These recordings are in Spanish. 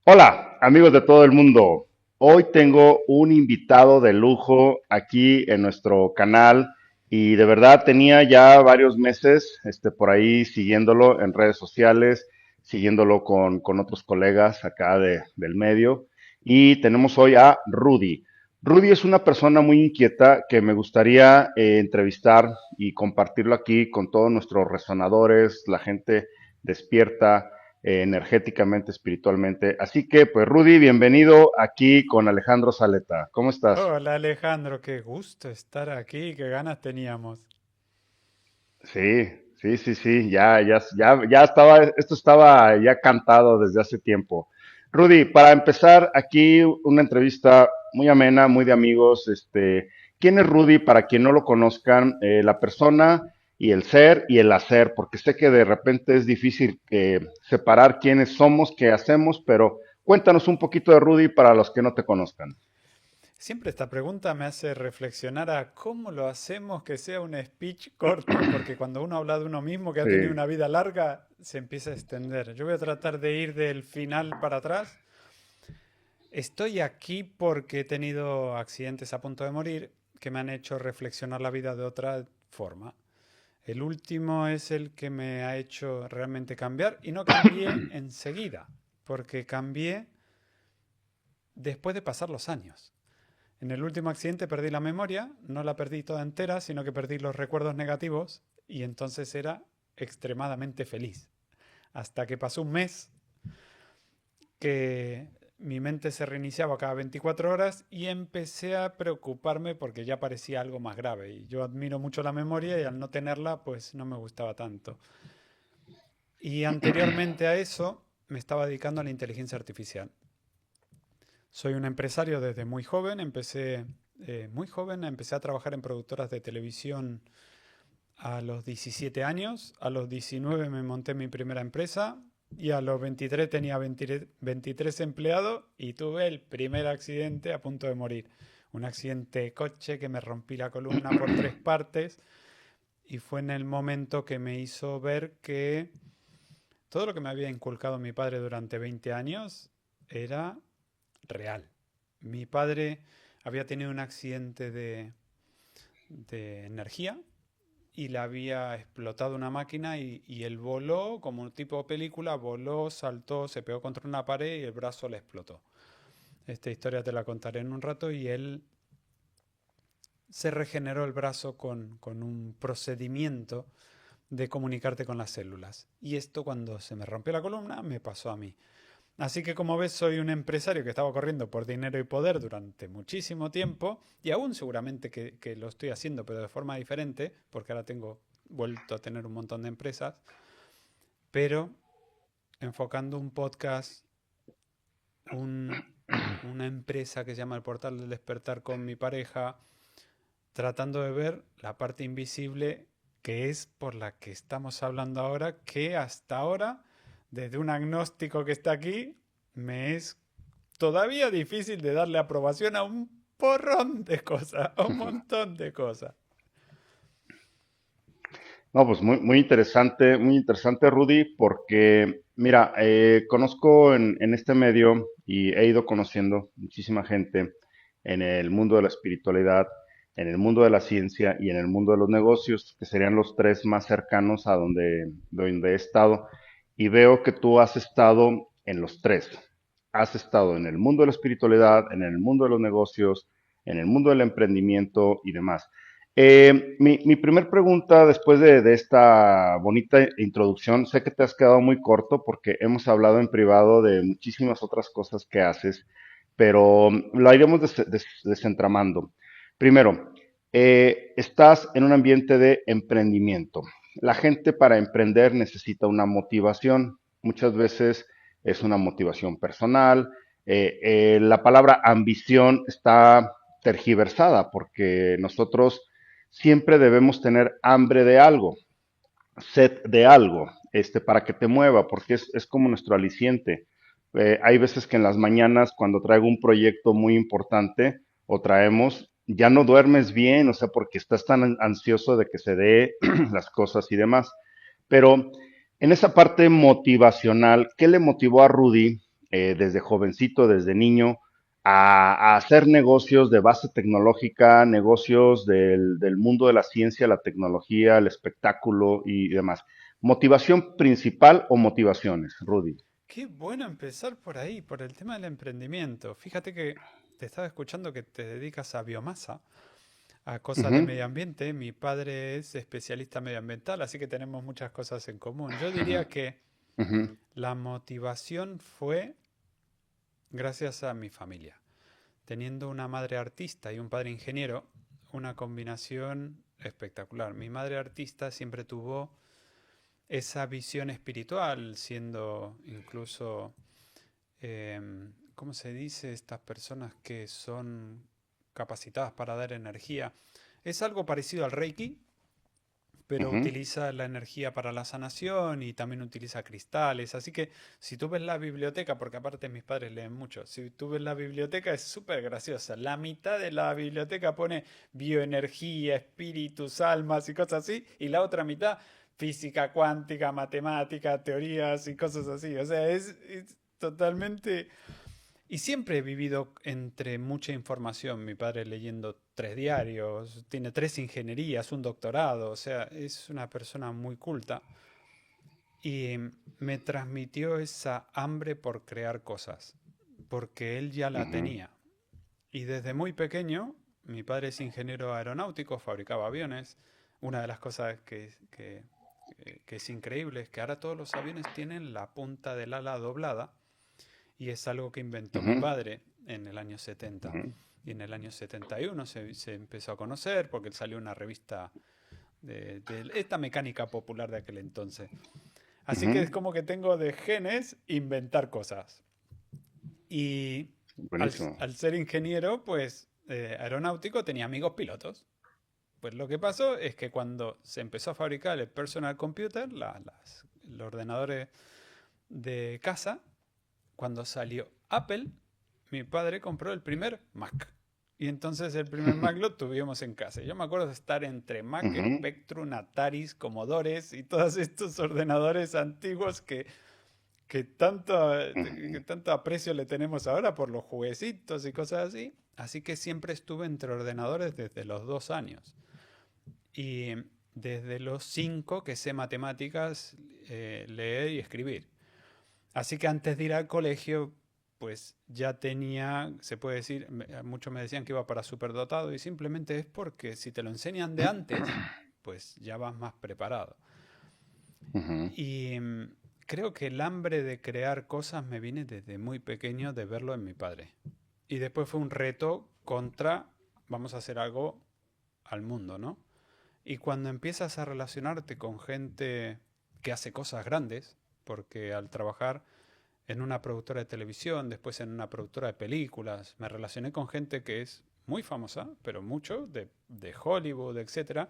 Hola, amigos de todo el mundo. Hoy tengo un invitado de lujo aquí en nuestro canal y de verdad tenía ya varios meses por ahí siguiéndolo en redes sociales, siguiéndolo con otros colegas acá del medio. Y tenemos hoy a Rudy. Rudy es una persona muy inquieta que me gustaría entrevistar y compartirlo aquí con todos nuestros resonadores, la gente despierta energéticamente, espiritualmente. Así que, pues Rudy, bienvenido aquí con Alejandro Saleta. ¿Cómo estás? Hola Alejandro, qué gusto estar aquí, qué ganas teníamos. Sí, sí, ya estaba, esto estaba ya cantado desde hace tiempo. Rudy, para empezar aquí una entrevista muy amena, muy de amigos, ¿quién es Rudy? Para quien no lo conozcan, la persona y el ser y el hacer, porque sé que de repente es difícil separar quiénes somos, qué hacemos, pero cuéntanos un poquito de Rudy para los que no te conozcan. Siempre esta pregunta me hace reflexionar a cómo lo hacemos que sea un speech corto, porque cuando uno habla de uno mismo que ha Sí, tenido una vida larga, se empieza a extender. Yo voy a tratar de ir del final para atrás. Estoy aquí porque he tenido accidentes a punto de morir que me han hecho reflexionar la vida de otra forma. El último es el que me ha hecho realmente cambiar y no cambié enseguida, porque cambié después de pasar los años. En el último accidente perdí la memoria, no la perdí toda entera, sino que perdí los recuerdos negativos y entonces era extremadamente feliz. Hasta que pasó un mes que mi mente se reiniciaba cada 24 horas y empecé a preocuparme porque ya parecía algo más grave. Y yo admiro mucho la memoria y al no tenerla, pues no me gustaba tanto. Y anteriormente a eso me estaba dedicando a la inteligencia artificial. Soy un empresario desde muy joven, empecé a trabajar en productoras de televisión a los 17 años, a los 19 me monté mi primera empresa y a los 23 tenía 23 empleados y tuve el primer accidente a punto de morir. Un accidente de coche que me rompí la columna por tres partes y fue en el momento que me hizo ver que todo lo que me había inculcado mi padre durante 20 años era real. Mi padre había tenido un accidente de energía y le había explotado una máquina y él voló, como un tipo de película, voló, saltó, se pegó contra una pared y el brazo le explotó. Esta historia te la contaré en un rato y él se regeneró el brazo con un procedimiento de comunicarte con las células. Y esto cuando se me rompió la columna me pasó a mí. Así que como ves soy un empresario que estaba corriendo por dinero y poder durante muchísimo tiempo y aún seguramente que lo estoy haciendo pero de forma diferente porque ahora tengo vuelto a tener un montón de empresas, pero enfocando un podcast, un, una empresa que se llama El Portal del Despertar con mi pareja, tratando de ver la parte invisible que es por la que estamos hablando ahora, que hasta ahora, desde un agnóstico que está aquí, me es todavía difícil de darle aprobación a un porrón de cosas, a un montón de cosas. no, pues muy interesante, Rudy, porque mira, conozco en este medio y he ido conociendo muchísima gente en el mundo de la espiritualidad, en el mundo de la ciencia y en el mundo de los negocios, que serían los tres más cercanos a donde he estado. Y veo que tú has estado en los tres. Has estado en el mundo de la espiritualidad, en el mundo de los negocios, en el mundo del emprendimiento y demás. Mi primer pregunta después de esta bonita introducción, sé que te has quedado muy corto porque hemos hablado en privado de muchísimas otras cosas que haces, pero lo iremos desentramando. Primero, estás en un ambiente de emprendimiento. La gente para emprender necesita una motivación. Muchas veces es una motivación personal. La palabra ambición está tergiversada porque nosotros siempre debemos tener hambre de algo, sed de algo, para que te mueva, porque es como nuestro aliciente. Hay veces que en las mañanas, cuando traigo un proyecto muy importante o traemos, ya no duermes bien, o sea, porque estás tan ansioso de que se dé las cosas y demás. Pero en esa parte motivacional, ¿qué le motivó a Rudy? desde jovencito, desde niño, a hacer negocios de base tecnológica, negocios del mundo de la ciencia, la tecnología, el espectáculo y demás. ¿Motivación principal o motivaciones, Rudy? Qué bueno empezar por ahí, por el tema del emprendimiento. Fíjate que te estaba escuchando que te dedicas a biomasa, a cosas de Ujú, medio ambiente. Mi padre es especialista medioambiental, así que tenemos muchas cosas en común. Yo diría que ujú, la motivación fue gracias a mi familia. Teniendo una madre artista y un padre ingeniero, una combinación espectacular. Mi madre artista siempre tuvo esa visión espiritual, siendo incluso, ¿cómo se dice? Estas personas que son capacitadas para dar energía. Es algo parecido al Reiki, pero ujú, utiliza la energía para la sanación y también utiliza cristales. Así que si tú ves la biblioteca, porque aparte mis padres leen mucho, si tú ves la biblioteca es súper graciosa. La mitad de la biblioteca pone bioenergía, espíritus, almas y cosas así, y la otra mitad física cuántica, matemática, teorías y cosas así. O sea, es totalmente y siempre he vivido entre mucha información. Mi padre leyendo 3 diarios, tiene 3 ingenierías, un doctorado, o sea, es una persona muy culta. Y me transmitió esa hambre por crear cosas, porque él ya la ujú, tenía. Y desde muy pequeño, mi padre es ingeniero aeronáutico, fabricaba aviones. Una de las cosas que es increíble es que ahora todos los aviones tienen la punta del ala doblada y es algo que inventó mi ujú, padre en el año 70. ujú, Y en el año 71 se empezó a conocer porque salió una revista de esta mecánica popular de aquel entonces. Así que es ujú. como que tengo de genes inventar cosas. Y Buenísimo. al ser ingeniero, pues aeronáutico, tenía amigos pilotos. Pues lo que pasó es que cuando se empezó a fabricar el personal computer, los ordenadores de casa, cuando salió Apple, mi padre compró el primer Mac. Y entonces el primer Mac lo tuvimos en casa. Yo me acuerdo de estar entre Mac, Ujú, Spectrum, Ataris, Commodores y todos estos ordenadores antiguos que ujú, tanto aprecio le tenemos ahora por los jueguecitos y cosas así. Así que siempre estuve entre ordenadores desde los 2 años. Y desde los 5 que sé matemáticas, leer y escribir. Así que antes de ir al colegio, pues ya tenía, se puede decir, muchos me decían que iba para superdotado y simplemente es porque si te lo enseñan de antes, pues ya vas más preparado. ujú, Y creo que el hambre de crear cosas me viene desde muy pequeño de verlo en mi padre. Y después fue un reto contra, vamos a hacer algo al mundo, ¿no? Y cuando empiezas a relacionarte con gente que hace cosas grandes, porque al trabajar en una productora de televisión, después en una productora de películas. Me relacioné con gente que es muy famosa, pero mucho, de Hollywood, etcétera.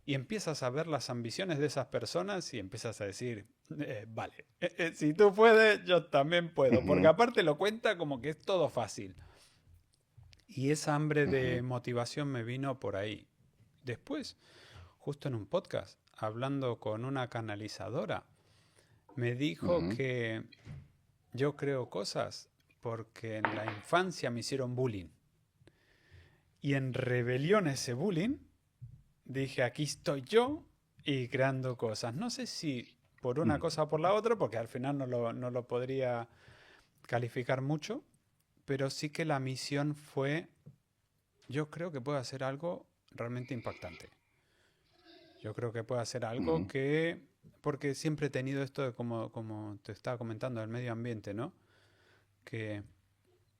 Y empiezas a ver las ambiciones de esas personas y empiezas a decir, vale, si tú puedes, yo también puedo. Porque ujú, aparte lo cuenta como que es todo fácil. Y esa hambre de ujú, motivación me vino por ahí. Después, justo en un podcast, hablando con una canalizadora, me dijo ujú, que yo creo cosas porque en la infancia me hicieron bullying. Y en rebelión a ese bullying, dije, aquí estoy yo y creando cosas. No sé si por una ujú, cosa o por la otra, porque al final no lo podría calificar mucho, pero sí que la misión fue, yo creo que puedo hacer algo realmente impactante. Yo creo que puedo hacer algo ujú, que, porque siempre he tenido esto de como te estaba comentando, del medio ambiente, ¿no? Que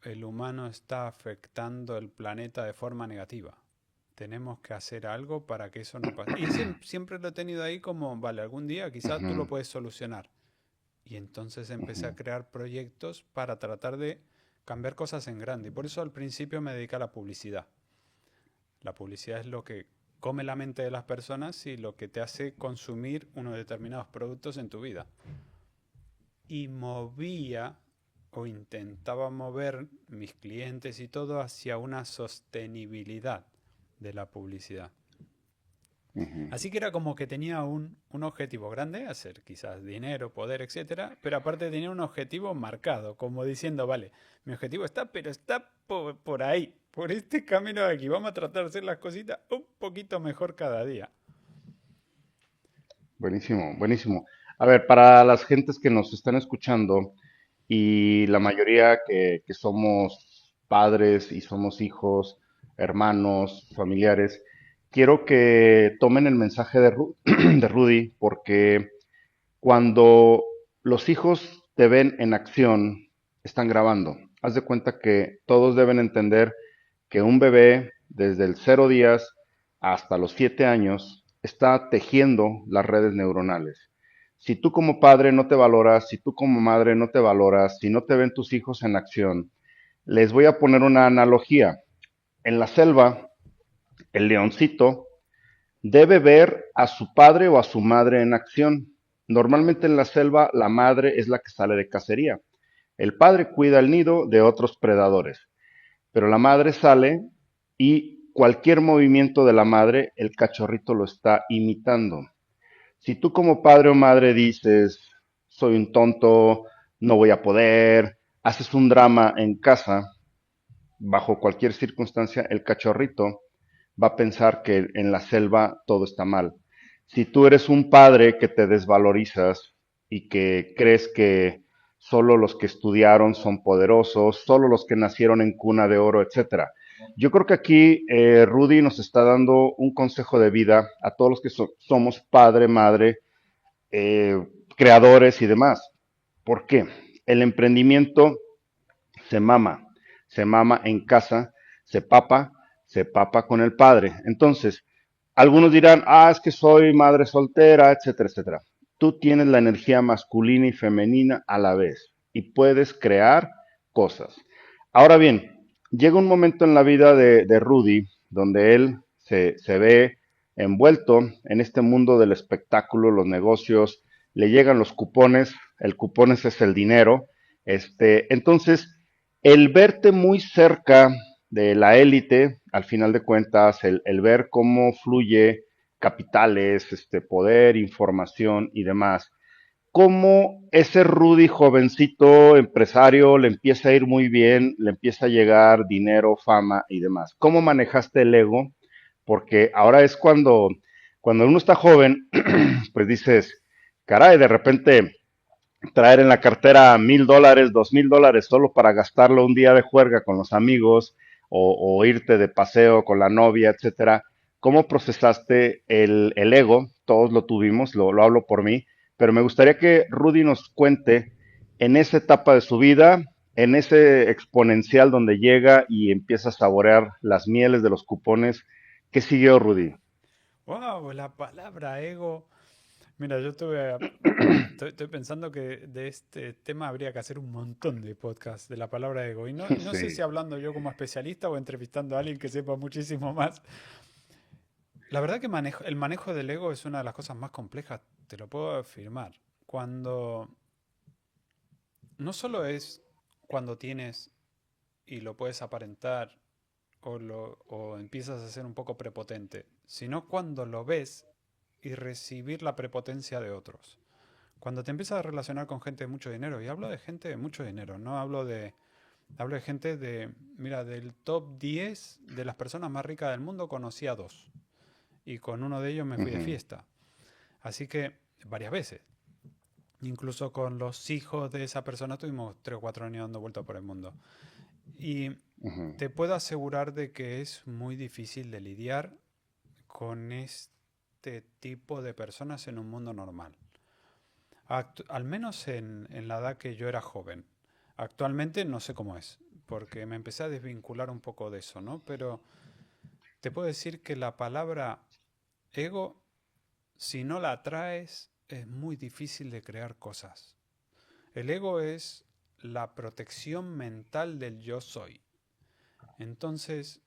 el humano está afectando el planeta de forma negativa. Tenemos que hacer algo para que eso no pase. Y siempre lo he tenido ahí como, vale, algún día quizás tú lo ujú, puedes solucionar. Y entonces empecé a ujú, crear proyectos para tratar de cambiar cosas en grande. Y por eso al principio me dediqué a la publicidad. La publicidad es lo que come la mente de las personas y lo que te hace consumir unos determinados productos en tu vida. Y movía o intentaba mover mis clientes y todo hacia una sostenibilidad de la publicidad. ujú. Así que era como que tenía un objetivo grande, hacer quizás dinero, poder, etcétera, pero aparte tenía un objetivo marcado, como diciendo, vale, mi objetivo está, pero está por ahí, por este camino de aquí. Vamos a tratar de hacer las cositas un poquito mejor cada día. Buenísimo, buenísimo. A ver, para las gentes que nos están escuchando y la mayoría que somos padres y somos hijos, hermanos, familiares, quiero que tomen el mensaje de, de Rudy porque cuando los hijos te ven en acción, están grabando. Haz de cuenta que todos deben entender que un bebé desde el 0 días hasta los 7 años está tejiendo las redes neuronales. Si tú como padre no te valoras, si tú como madre no te valoras, si no te ven tus hijos en acción, les voy a poner una analogía. En la selva, el leoncito debe ver a su padre o a su madre en acción. Normalmente en la selva la madre es la que sale de cacería. El padre cuida el nido de otros predadores, pero la madre sale y cualquier movimiento de la madre, el cachorrito lo está imitando. Si tú como padre o madre dices, soy un tonto, no voy a poder, haces un drama en casa, bajo cualquier circunstancia, el cachorrito va a pensar que en la selva todo está mal. Si tú eres un padre que te desvalorizas y que crees que solo los que estudiaron son poderosos, solo los que nacieron en cuna de oro, etcétera. Yo creo que aquí Rudy nos está dando un consejo de vida a todos los que somos padre, madre, eh, creadores y demás. ¿Por qué? El emprendimiento se mama, se mama en casa, se papa, se papa con el padre. Entonces, algunos dirán, es que soy madre soltera, etcétera, etcétera. Tú tienes la energía masculina y femenina a la vez y puedes crear cosas. Ahora bien, llega un momento en la vida de Rudy donde él se ve envuelto en este mundo del espectáculo, los negocios, le llegan los cupones, el cupones es el dinero, entonces el verte muy cerca de la élite, al final de cuentas, el ver cómo fluye capitales, poder, información y demás, cómo ese Rudy jovencito empresario le empieza a ir muy bien, le empieza a llegar dinero, fama y demás. ¿Cómo manejaste el ego? Porque ahora es cuando uno está joven, pues dices, caray, de repente traer en la cartera $1,000, $2,000 solo para gastarlo un día de juerga con los amigos o irte de paseo con la novia, etcétera. ¿Cómo procesaste el ego? Todos lo tuvimos, lo hablo por mí, pero me gustaría que Rudy nos cuente en esa etapa de su vida, en ese exponencial donde llega y empieza a saborear las mieles de los cupones. ¿Qué siguió, Rudy? ¡Wow! La palabra ego. Mira, estoy pensando que de este tema habría que hacer un montón de podcasts de la palabra ego. Y no sé si Sí. hablando yo como especialista o entrevistando a alguien que sepa muchísimo más. La verdad que el manejo del ego es una de las cosas más complejas, te lo puedo afirmar. Cuando no solo es cuando tienes y lo puedes aparentar o empiezas a ser un poco prepotente, sino cuando lo ves y recibir la prepotencia de otros. Cuando te empiezas a relacionar con gente de mucho dinero, y hablo de gente de mucho dinero, no hablo de gente mira, del top 10 de las personas más ricas del mundo conocí a dos, y con uno de ellos me fui de Ujú, fiesta. Así que varias veces. Incluso con los hijos de esa persona tuvimos 3 o 4 años dando vueltas por el mundo. Y ujú, te puedo asegurar de que es muy difícil de lidiar con este tipo de personas en un mundo normal. Al menos en la edad que yo era joven. Actualmente no sé cómo es, porque me empecé a desvincular un poco de eso, ¿no? Pero te puedo decir que la palabra ego, si no la traes, es muy difícil de crear cosas. El ego es la protección mental del yo soy. Entonces,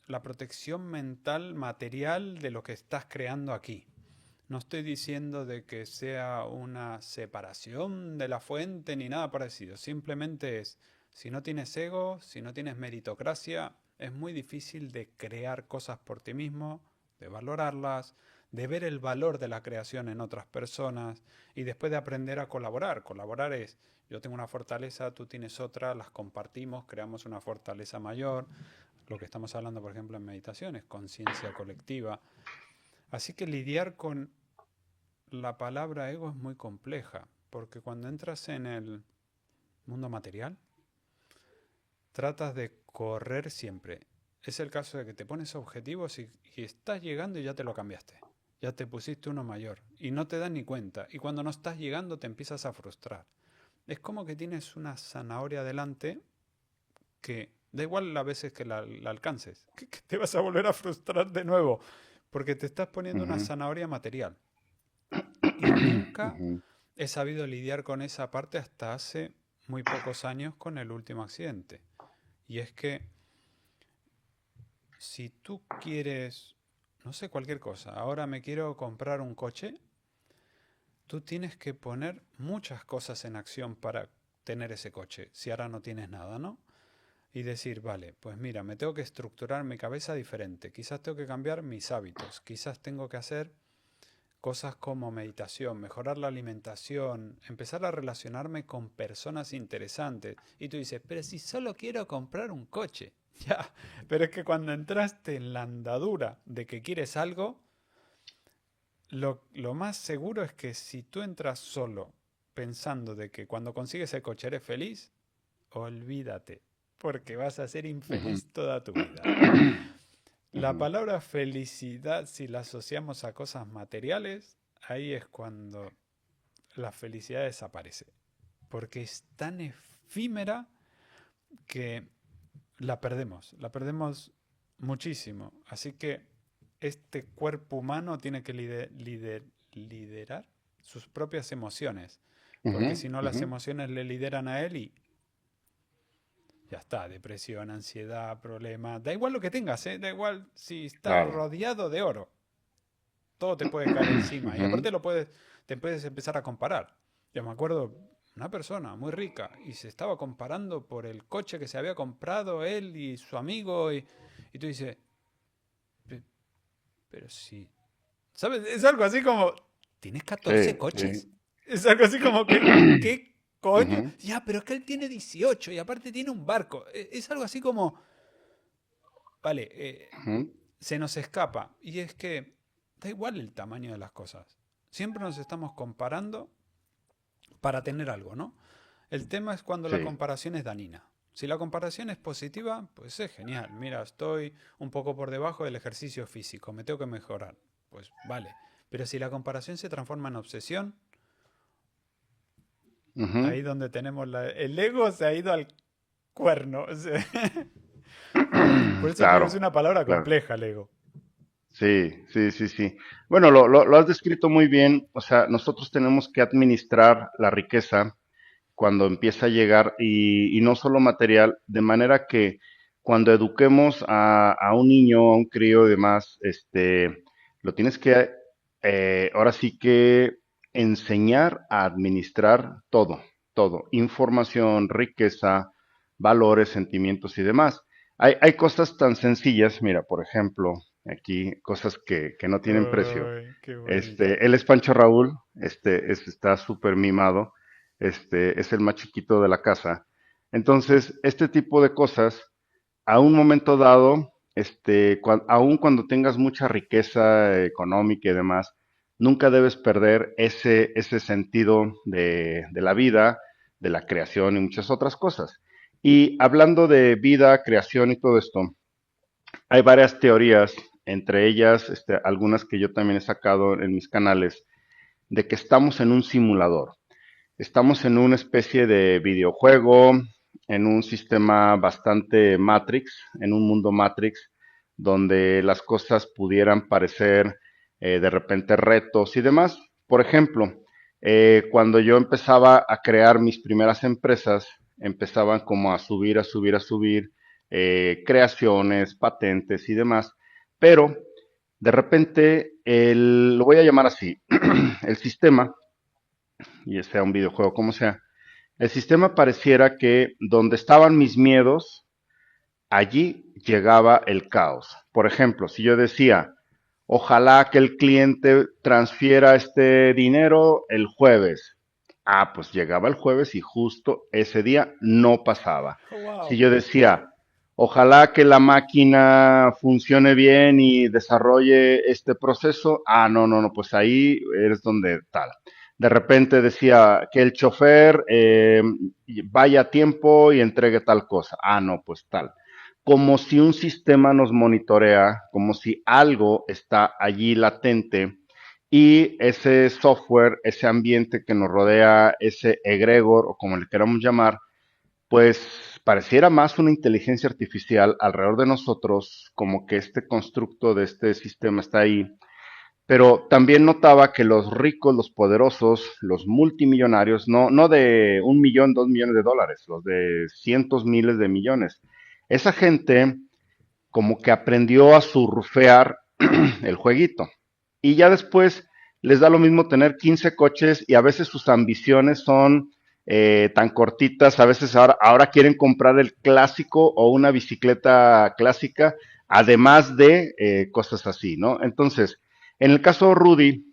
la protección mental material de lo que estás creando aquí. No estoy diciendo de que sea una separación de la fuente ni nada parecido. Simplemente es, si no tienes ego, si no tienes meritocracia, es muy difícil de crear cosas por ti mismo, de valorarlas, de ver el valor de la creación en otras personas y después de aprender a colaborar. Colaborar es, yo tengo una fortaleza, tú tienes otra, las compartimos, creamos una fortaleza mayor. Lo que estamos hablando, por ejemplo, en meditación es conciencia colectiva. Así que lidiar con la palabra ego es muy compleja, porque cuando entras en el mundo material, tratas de correr siempre. Es el caso de que te pones objetivos y estás llegando y ya te lo cambiaste. Ya te pusiste uno mayor y no te das ni cuenta. Y cuando no estás llegando te empiezas a frustrar. Es como que tienes una zanahoria delante que da igual las veces que la alcances, que te vas a volver a frustrar de nuevo, porque te estás poniendo una Ujú, zanahoria material. Y nunca ujú, he sabido lidiar con esa parte hasta hace muy pocos años con el último accidente. Y es que si tú quieres, no sé, cualquier cosa, ahora me quiero comprar un coche, tú tienes que poner muchas cosas en acción para tener ese coche, si ahora no tienes nada, ¿no? Y decir, vale, pues mira, me tengo que estructurar mi cabeza diferente, quizás tengo que cambiar mis hábitos, quizás tengo que hacer cosas como meditación, mejorar la alimentación, empezar a relacionarme con personas interesantes. Y tú dices, pero si solo quiero comprar un coche. Ya, pero es que cuando entraste en la andadura de que quieres algo, lo más seguro es que si tú entras solo pensando de que cuando consigues el coche eres feliz, olvídate, porque vas a ser ujú. infeliz toda tu vida. La Ujú, palabra felicidad, si la asociamos a cosas materiales, ahí es cuando la felicidad desaparece, porque es tan efímera que la perdemos muchísimo. Así que este cuerpo humano tiene que liderar sus propias emociones, ujú, porque si no las ujú. emociones le lideran a él y ya está, depresión, ansiedad, problemas, da igual lo que tengas, ¿eh? Da igual si estás Claro. rodeado de oro, todo te puede caer encima. Y Ujú, aparte te puedes empezar a comparar. Yo me acuerdo una persona muy rica y se estaba comparando por el coche que se había comprado él y su amigo y tú dices, pero sí. ¿Sabes? Es algo así como, ¿tienes sí, 14 sí. coches? Es algo así como que, ¿qué coño? Ujú, Ya, pero es que él tiene 18 y aparte tiene un barco. Es algo así como, vale, ujú. se nos escapa. Y es que da igual el tamaño de las cosas. Siempre nos estamos comparando para tener algo, ¿no? El tema es cuando la Sí. comparación es dañina. Si la comparación es positiva, pues es genial. Mira, estoy un poco por debajo del ejercicio físico, me tengo que mejorar. Pues vale. Pero si la comparación se transforma en obsesión, Ujú. ahí donde tenemos el ego se ha ido al cuerno. O sea, por eso te digo, es Claro, una palabra claro. compleja el ego. Sí, sí, sí, sí. Bueno, lo has descrito muy bien. O sea, nosotros tenemos que administrar la riqueza cuando empieza a llegar y no solo material, de manera que cuando eduquemos a un niño, a un crío y demás, lo tienes que, ahora sí que enseñar a administrar todo, todo, información, riqueza, valores, sentimientos y demás. Hay cosas tan sencillas, mira, por ejemplo, aquí cosas que no tienen precio. Ay, qué bonito. Él es Pancho Raúl, está súper mimado, es el más chiquito de la casa. Entonces, este tipo de cosas, a un momento dado, aun cuando tengas mucha riqueza económica y demás, nunca debes perder ese sentido de la vida, de la creación y muchas otras cosas. Y hablando de vida, creación y todo esto, hay varias teorías, entre ellas algunas que yo también he sacado en mis canales, de que estamos en un simulador. Estamos en una especie de videojuego, en un sistema bastante Matrix, en un mundo Matrix, donde las cosas pudieran parecer de repente retos y demás. Por ejemplo, cuando yo empezaba a crear mis primeras empresas, empezaban como a subir, a subir, a subir creaciones, patentes y demás, pero de repente, lo voy a llamar así, el sistema, y sea un videojuego como sea, el sistema pareciera que donde estaban mis miedos, allí llegaba el caos. Por ejemplo, si yo decía, ojalá que el cliente transfiera este dinero el jueves. Ah, pues llegaba el jueves y justo ese día no pasaba. Si Wow. yo decía, ojalá que la máquina funcione bien y desarrolle este proceso, ah, no, no, no, pues ahí es donde tal. De repente decía que el chofer vaya a tiempo y entregue tal cosa. Ah, no, pues tal. Como si un sistema nos monitorea, como si algo está allí latente y ese software, ese ambiente que nos rodea, ese egregor o como le queramos llamar, pues pareciera más una inteligencia artificial alrededor de nosotros, como que este constructo de este sistema está ahí. Pero también notaba que los ricos, los poderosos, los multimillonarios, no de 1 millón, 2 millones de dólares, los de cientos miles de millones, esa gente como que aprendió a surfear el jueguito. Y ya después les da lo mismo tener 15 coches y a veces sus ambiciones son tan cortitas, a veces ahora quieren comprar el clásico o una bicicleta clásica, además de cosas así, ¿no? Entonces, en el caso de Rudy,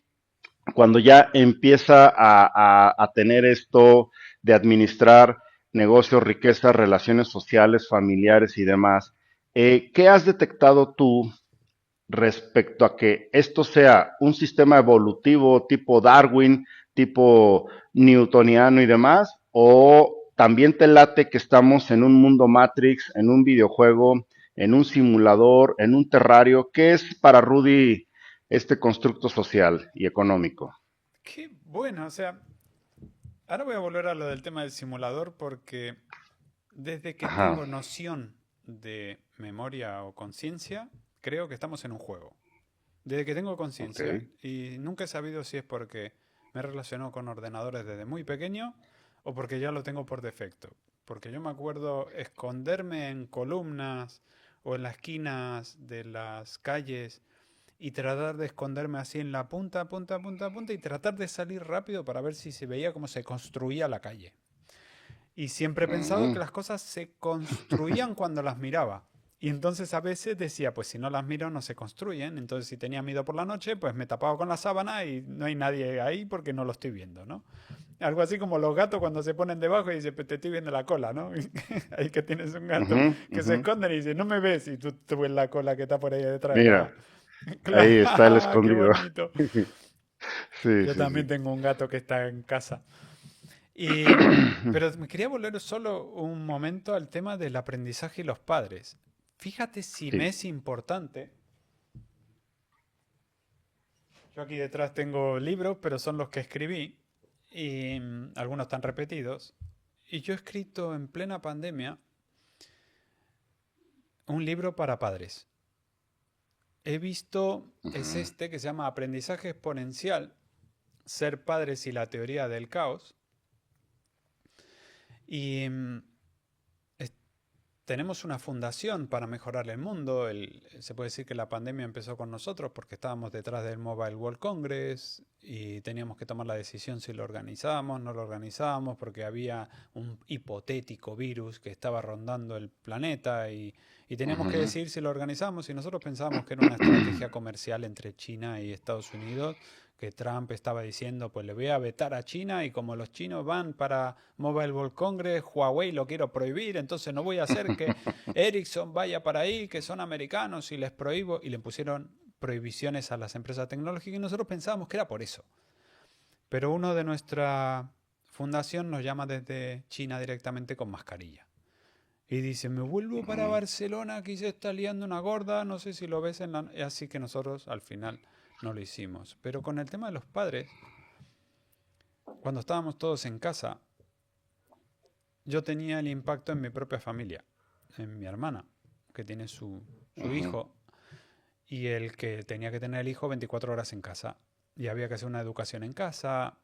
cuando ya empieza a tener esto de administrar negocios, riquezas, relaciones sociales, familiares y demás, ¿qué has detectado tú respecto a que esto sea un sistema evolutivo tipo Darwin, tipo newtoniano y demás? ¿O también te late que estamos en un mundo Matrix, en un videojuego, en un simulador, en un terrario? ¿Qué es para Rudy este constructo social y económico? Qué bueno, o sea, ahora voy a volver a lo del tema del simulador porque desde que Ajá, tengo noción de memoria o conciencia, creo que estamos en un juego. Desde que tengo ok. conciencia. Y nunca he sabido si es porque me relaciono con ordenadores desde muy pequeño o porque ya lo tengo por defecto. Porque yo me acuerdo esconderme en columnas o en las esquinas de las calles y tratar de esconderme así en la punta, punta, punta, punta y tratar de salir rápido para ver si se veía cómo se construía la calle. Y siempre he pensado que Mm, las cosas se construían cuando las miraba. Y entonces a veces decía, pues si no las miro no se construyen. Entonces si tenía miedo por la noche, pues me tapaba con la sábana y no hay nadie ahí porque no lo estoy viendo, ¿no? Algo así como los gatos cuando se ponen debajo y dicen, pues te estoy viendo la cola, ¿no? Ahí que tienes un gato ujú, que ujú. se esconde y dice, no me ves y tú ves la cola que está por ahí detrás de la... Mira, ahí está el ¡Claro! ¡Qué escondido. bonito! Sí, Yo sí, también sí. tengo un gato que está en casa. Y, pero me quería volver solo un momento al tema del aprendizaje y los padres. Fíjate si me Sí. es importante. Yo aquí detrás tengo libros, pero son los que escribí y algunos están repetidos. Y yo he escrito en plena pandemia un libro para padres. He visto, es Ujú, este que se llama Aprendizaje Exponencial, Ser padres y la teoría del caos. Y tenemos una fundación para mejorar el mundo. Se puede decir que la pandemia empezó con nosotros porque estábamos detrás del Mobile World Congress y teníamos que tomar la decisión si lo organizábamos, no lo organizábamos, porque había un hipotético virus que estaba rondando el planeta y teníamos que ujú, decidir si lo organizábamos y nosotros pensábamos que era una estrategia comercial entre China y Estados Unidos, que Trump estaba diciendo, pues le voy a vetar a China y como los chinos van para Mobile World Congress, Huawei lo quiero prohibir, entonces no voy a hacer que Ericsson vaya para ahí, que son americanos y les prohíbo. Y le pusieron prohibiciones a las empresas tecnológicas y nosotros pensábamos que era por eso. Pero uno de nuestra fundación nos llama desde China directamente con mascarilla. Y dice, me vuelvo para ujú. Barcelona, aquí se está liando una gorda, no sé si lo ves en la... Así que nosotros al final no lo hicimos. Pero con el tema de los padres, cuando estábamos todos en casa, yo tenía el impacto en mi propia familia, en mi hermana, que tiene su Ujú, hijo, y el que tenía que tener el hijo 24 horas en casa. Y había que hacer una educación en casa,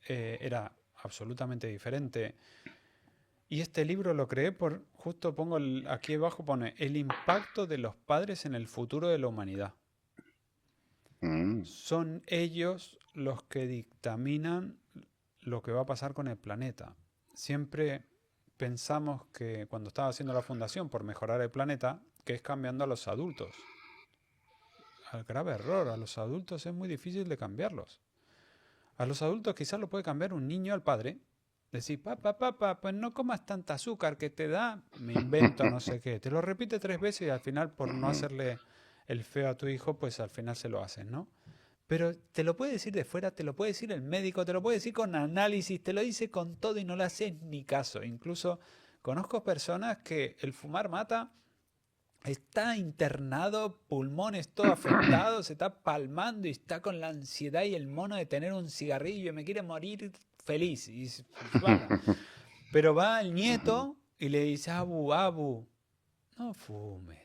era absolutamente diferente. Y este libro lo creé por, justo pongo aquí abajo, pone, el impacto de los padres en el futuro de la humanidad. mm, Son ellos los que dictaminan lo que va a pasar con el planeta. Siempre pensamos que cuando estaba haciendo la fundación por mejorar el planeta, que es cambiando a los adultos. al grave error. A los adultos es muy difícil de cambiarlos. A los adultos quizás lo puede cambiar un niño al padre. Decir, papá, pues no comas tanta azúcar que te da, me invento no sé qué. Te lo repite 3 veces y al final por no hacerle el feo a tu hijo, pues al final se lo hacen, ¿no? Pero te lo puede decir de fuera, te lo puede decir el médico, te lo puede decir con análisis, te lo dice con todo y no le haces ni caso. Incluso conozco personas que el fumar mata, está internado, pulmones todo afectados, se está palmando y está con la ansiedad y el mono de tener un cigarrillo y me quiere morir feliz. Y vaya. Pero va el nieto y le dice, Abu, no fumes.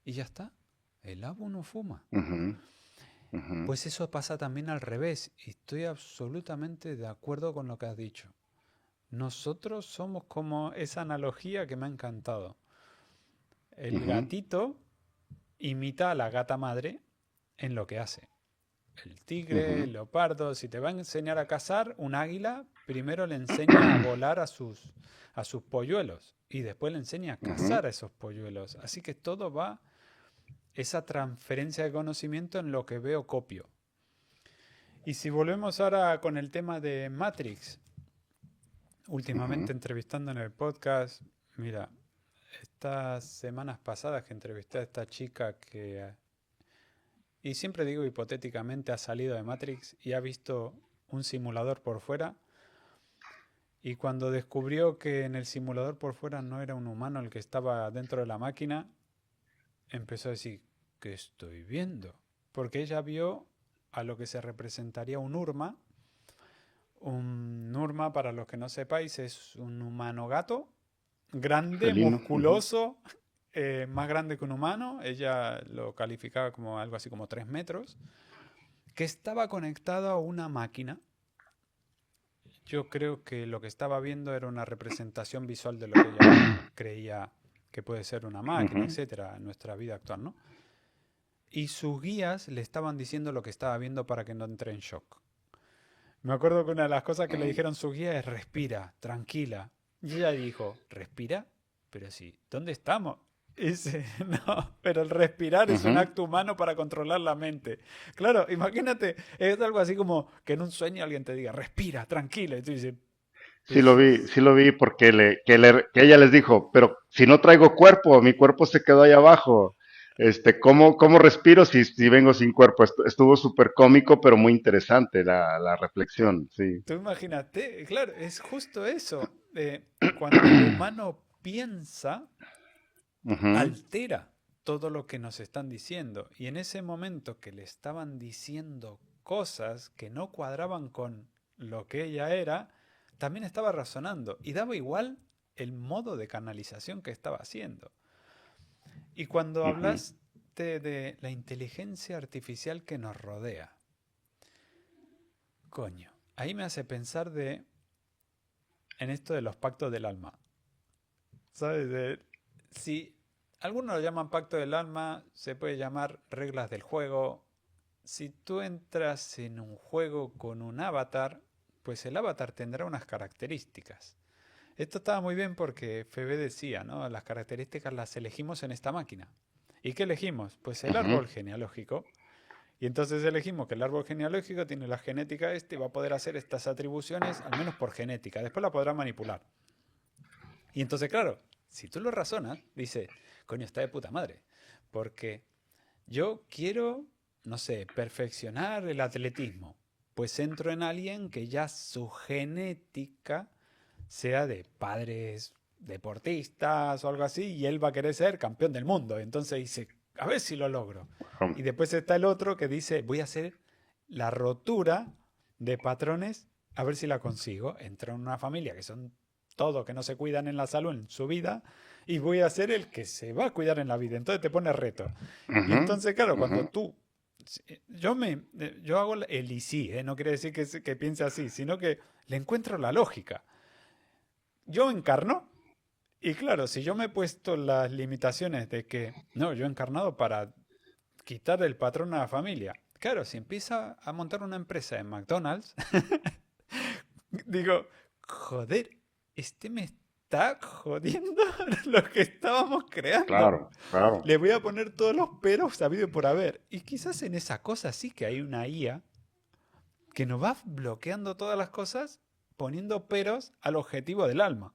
Y ya está. El Abu no fuma. Ujú, ujú, Pues eso pasa también al revés. Y estoy absolutamente de acuerdo con lo que has dicho. Nosotros somos como esa analogía que me ha encantado. El ujú, gatito imita a la gata madre en lo que hace. El tigre, ujú, el leopardo, si te va a enseñar a cazar, un águila primero le enseña a volar a sus polluelos y después le enseña a ujú, cazar a esos polluelos. Así que todo va, esa transferencia de conocimiento en lo que veo copio. Y si volvemos ahora con el tema de Matrix, ujú, últimamente entrevistando en el podcast, mira, estas semanas pasadas que entrevisté a esta chica que, y siempre digo hipotéticamente, ha salido de Matrix y ha visto un simulador por fuera, y cuando descubrió que en el simulador por fuera no era un humano el que estaba dentro de la máquina, empezó a decir, ¿qué estoy viendo? Porque ella vio a lo que se representaría un Urma. Un Urma, para los que no sepáis, es un humano gato, grande, felino. Ujú, musculoso, más grande que un humano. Ella lo calificaba como algo así como 3 metros, que estaba conectado a una máquina. Yo creo que lo que estaba viendo era una representación visual de lo que ella creía que puede ser una máquina, ujú, etcétera, en nuestra vida actual, ¿no? Y sus guías le estaban diciendo lo que estaba viendo para que no entre en shock. Me acuerdo que una de las cosas que le dijeron sus guías es respira, tranquila. Y ella dijo, ¿respira? Pero sí, ¿dónde estamos? Y dice, no, pero el respirar es un ujú. acto humano para controlar la mente. Claro, imagínate, es algo así como que en un sueño alguien te diga, respira, tranquila. Y tú dices, pues, Sí lo vi porque que ella les dijo, pero si no traigo cuerpo, mi cuerpo se quedó ahí abajo. ¿Cómo respiro si vengo sin cuerpo? Estuvo súper cómico, pero muy interesante la reflexión, sí. tú imagínate, claro, es justo eso. Cuando el humano piensa, Ujú, altera todo lo que nos están diciendo. Y en ese momento que le estaban diciendo cosas que no cuadraban con lo que ella era, también estaba razonando. Y daba igual el modo de canalización que estaba haciendo. Y cuando ujú, hablaste de la inteligencia artificial que nos rodea, coño, ahí me hace pensar en esto de los pactos del alma. ¿Sabes? Si algunos lo llaman pacto del alma, se puede llamar reglas del juego. Si tú entras en un juego con un avatar, pues el avatar tendrá unas características. Esto estaba muy bien porque Febe decía, ¿no? Las características las elegimos en esta máquina. ¿Y qué elegimos? Pues el ujú, árbol genealógico. Y entonces elegimos que el árbol genealógico tiene la genética y va a poder hacer estas atribuciones, al menos por genética. Después la podrá manipular. Y entonces, claro, si tú lo razonas, dice, coño, está de puta madre. Porque yo quiero, no sé, perfeccionar el atletismo. Pues entro en alguien que ya su genética sea de padres deportistas o algo así, y él va a querer ser campeón del mundo. Entonces dice, a ver si lo logro. um, Y después está el otro que dice, voy a hacer la rotura de patrones, a ver si la consigo. Entro en una familia que son todos que no se cuidan en la salud en su vida, y voy a ser el que se va a cuidar en la vida. Entonces te pone reto. Y ujú, entonces, claro, ujú, cuando tú yo hago el y sí, no quiere decir que piense así, sino que le encuentro la lógica. Yo encarno, y claro, si yo me he puesto las limitaciones de que, no, yo he encarnado para quitar el patrón a la familia. Claro, si empieza a montar una empresa en McDonald's, digo, joder, este me está jodiendo lo que estábamos creando. Claro, claro. Le voy a poner todos los peros sabido por haber. Y quizás en esa cosa sí que hay una IA que nos va bloqueando todas las cosas poniendo peros al objetivo del alma.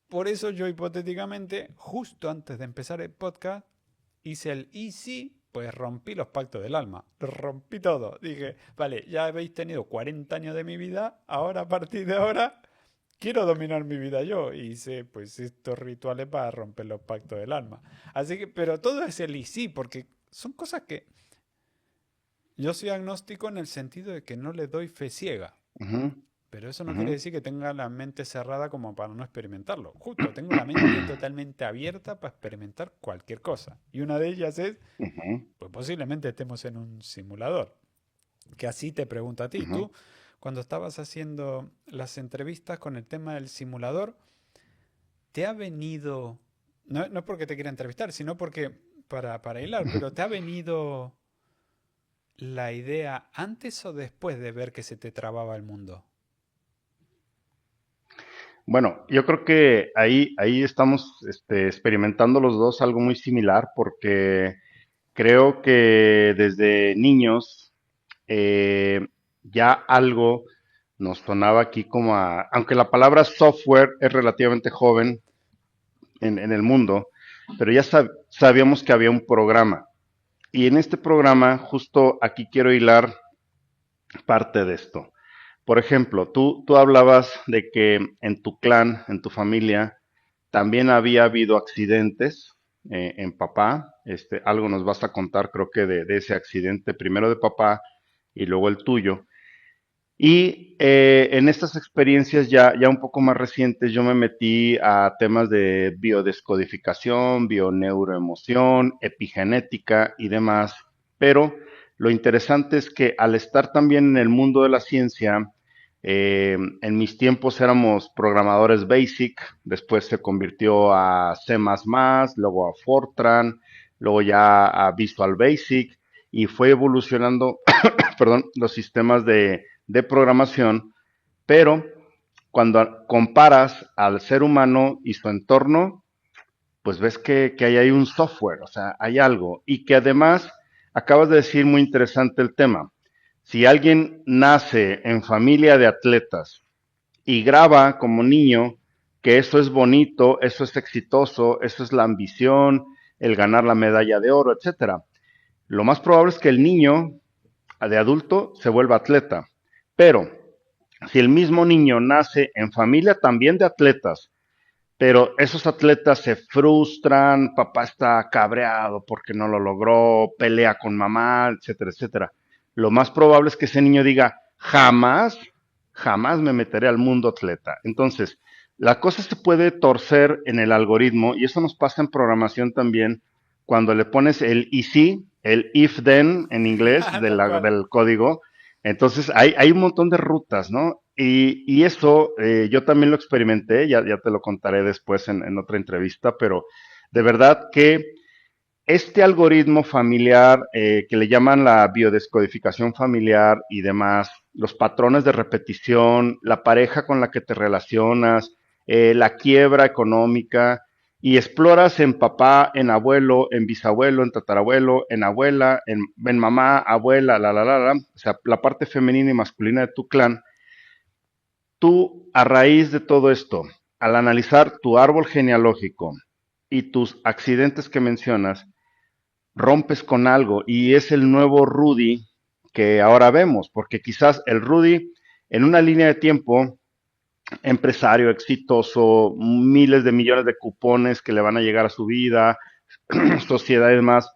Por eso yo hipotéticamente, justo antes de empezar el podcast, hice el y sí, pues rompí los pactos del alma. Rompí todo. Dije, vale, ya habéis tenido 40 años de mi vida, ahora a partir de ahora quiero dominar mi vida yo. Y hice pues estos rituales para romper los pactos del alma. Así que, pero todo es el y sí, porque son cosas que yo soy agnóstico en el sentido de que no le doy fe ciega. Ujú, Pero eso no ujú, quiere decir que tenga la mente cerrada como para no experimentarlo. Justo, tengo la mente totalmente abierta para experimentar cualquier cosa. Y una de ellas es, ujú, pues posiblemente estemos en un simulador. Que así te pregunto a ti. ujú. Tú, cuando estabas haciendo las entrevistas con el tema del simulador, ¿te ha venido, no es porque te quiera entrevistar, sino porque para hilar, pero ¿te ha venido la idea antes o después de ver que se te trababa el mundo? Bueno, yo creo que ahí estamos experimentando los dos algo muy similar porque creo que desde niños eh, ya algo nos sonaba aquí como aunque la palabra software es relativamente joven en el mundo, pero ya sabíamos que había un programa. Y en este programa, justo aquí quiero hilar parte de esto. Por ejemplo, tú hablabas de que en tu clan, en tu familia, también había habido accidentes en papá. Algo nos vas a contar, creo que de ese accidente, primero de papá y luego el tuyo. Y en estas experiencias ya un poco más recientes, yo me metí a temas de biodescodificación, bioneuroemoción, epigenética y demás. Pero lo interesante es que al estar también en el mundo de la ciencia, en mis tiempos éramos programadores BASIC, después se convirtió a C++, luego a Fortran, luego ya a Visual Basic y fue evolucionando, perdón, los sistemas de programación, pero cuando comparas al ser humano y su entorno, pues ves que ahí hay un software, o sea, hay algo. Y que además, acabas de decir muy interesante el tema. Si alguien nace en familia de atletas y graba como niño que eso es bonito, eso es exitoso, eso es la ambición, el ganar la medalla de oro, etcétera. Lo más probable es que el niño de adulto se vuelva atleta. Pero si el mismo niño nace en familia también de atletas, pero esos atletas se frustran, papá está cabreado porque no lo logró, pelea con mamá, etcétera, etcétera. Lo más probable es que ese niño diga, jamás, jamás me meteré al mundo atleta. Entonces, la cosa se puede torcer en el algoritmo y eso nos pasa en programación también cuando le pones el y si, el if then en inglés Tal cual. del código. Entonces, hay un montón de rutas, ¿no? Y eso yo también lo experimenté, ya te lo contaré después en otra entrevista, pero de verdad que este algoritmo familiar que le llaman la biodescodificación familiar y demás, los patrones de repetición, la pareja con la que te relacionas, la quiebra económica, y exploras en papá, en abuelo, en bisabuelo, en tatarabuelo, en abuela, en mamá, abuela, la, o sea, la parte femenina y masculina de tu clan. Tú, a raíz de todo esto, al analizar tu árbol genealógico y tus accidentes que mencionas, rompes con algo y es el nuevo Rudy que ahora vemos, porque quizás el Rudy en una línea de tiempo, empresario exitoso, miles de millones de cupones que le van a llegar a su vida, sociedades más,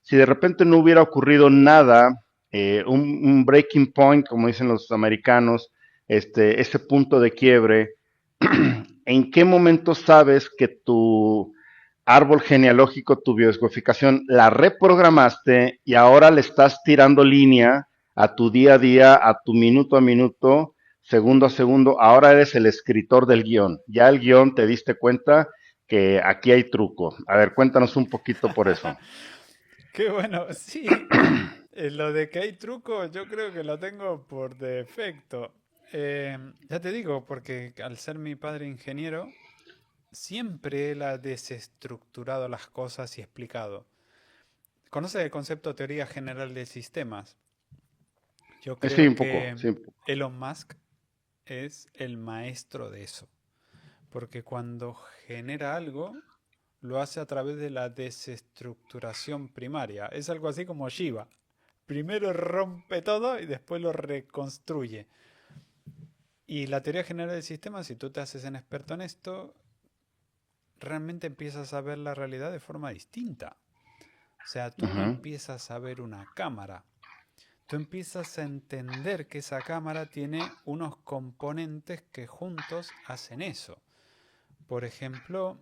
si de repente no hubiera ocurrido nada, un breaking point, como dicen los americanos, ese punto de quiebre, ¿en qué momento sabes que tu árbol genealógico, tu biodescodificación, la reprogramaste y ahora le estás tirando línea a tu día a día, a minuto, segundo a segundo? Ahora eres el escritor del guión. Ya el guión te diste cuenta que aquí hay truco. A ver, cuéntanos un poquito por eso. Qué bueno, sí. Lo de que hay truco, yo creo que lo tengo por defecto. Ya te digo, porque al ser mi padre ingeniero, siempre él ha desestructurado las cosas y explicado. ¿Conoces el concepto de teoría general de sistemas? Yo Sí, creo un poco, que sí, un poco. Elon Musk es el maestro de eso, porque cuando genera algo, lo hace a través de la desestructuración primaria. Es algo así como Shiva. Primero rompe todo y después lo reconstruye. Y la teoría general del sistema, si tú te haces en experto en esto, realmente empiezas a ver la realidad de forma distinta. O sea, tú no Ujú, empiezas a ver una cámara, tú empiezas a entender que esa cámara tiene unos componentes que juntos hacen eso. Por ejemplo,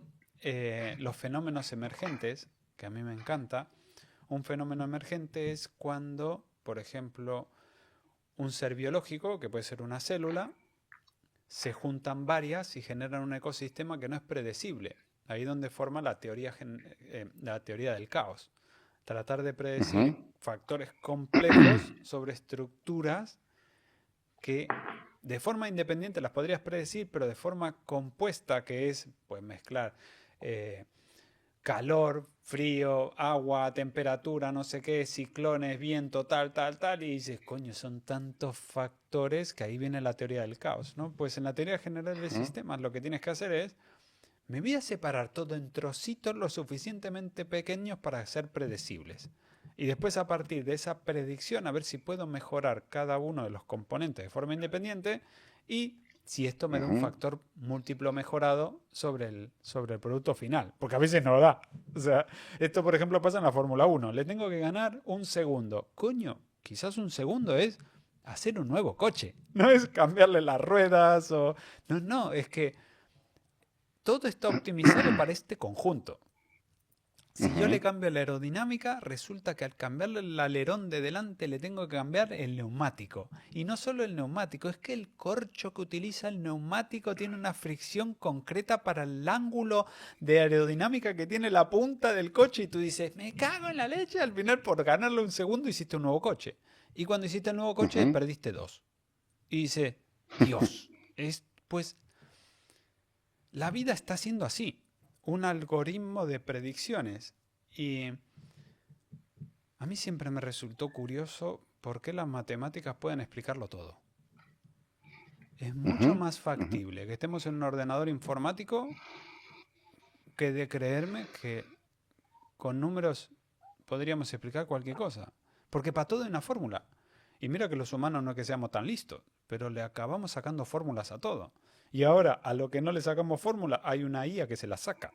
los fenómenos emergentes, que a mí me encanta. Un fenómeno emergente es cuando, por ejemplo, un ser biológico, que puede ser una célula, se juntan varias y generan un ecosistema que no es predecible. Ahí donde forma la teoría del caos. Tratar de predecir ujú, factores complejos sobre estructuras que de forma independiente las podrías predecir, pero de forma compuesta, que es pues mezclar eh, calor, frío, agua, temperatura, no sé qué, ciclones, viento, tal, tal, tal, y dices, coño, son tantos factores que ahí viene la teoría del caos, ¿no? Pues en la teoría general de ujú, sistemas lo que tienes que hacer es, me voy a separar todo en trocitos lo suficientemente pequeños para ser predecibles. Y después a partir de esa predicción a ver si puedo mejorar cada uno de los componentes de forma independiente y si esto me da un ujú, factor múltiplo mejorado sobre el producto final. Porque a veces no da. O sea, esto por ejemplo pasa en la Fórmula 1. Le tengo que ganar un segundo. Coño, quizás un segundo es hacer un nuevo coche. No es cambiarle las ruedas o... No, no, es que todo está optimizado para este conjunto. Si yo le ujú, cambio la aerodinámica, resulta que al cambiarle el alerón de delante le tengo que cambiar el neumático. Y no solo el neumático, es que el corcho que utiliza el neumático tiene una fricción concreta para el ángulo de aerodinámica que tiene la punta del coche. Y tú dices, me cago en la leche. Al final, por ganarle un segundo, hiciste un nuevo coche. Y cuando hiciste el nuevo coche, ujú. perdiste dos. Y dice, Dios, pues la vida está siendo así, un algoritmo de predicciones. Y a mí siempre me resultó curioso por qué las matemáticas pueden explicarlo todo. Es Ujú, mucho más ujú. factible que estemos en un ordenador informático que de creerme que con números podríamos explicar cualquier cosa. Porque para todo hay una fórmula. Y mira que los humanos no es que seamos tan listos, pero le acabamos sacando fórmulas a todo. Y ahora, a lo que no le sacamos fórmula, hay una IA que se la saca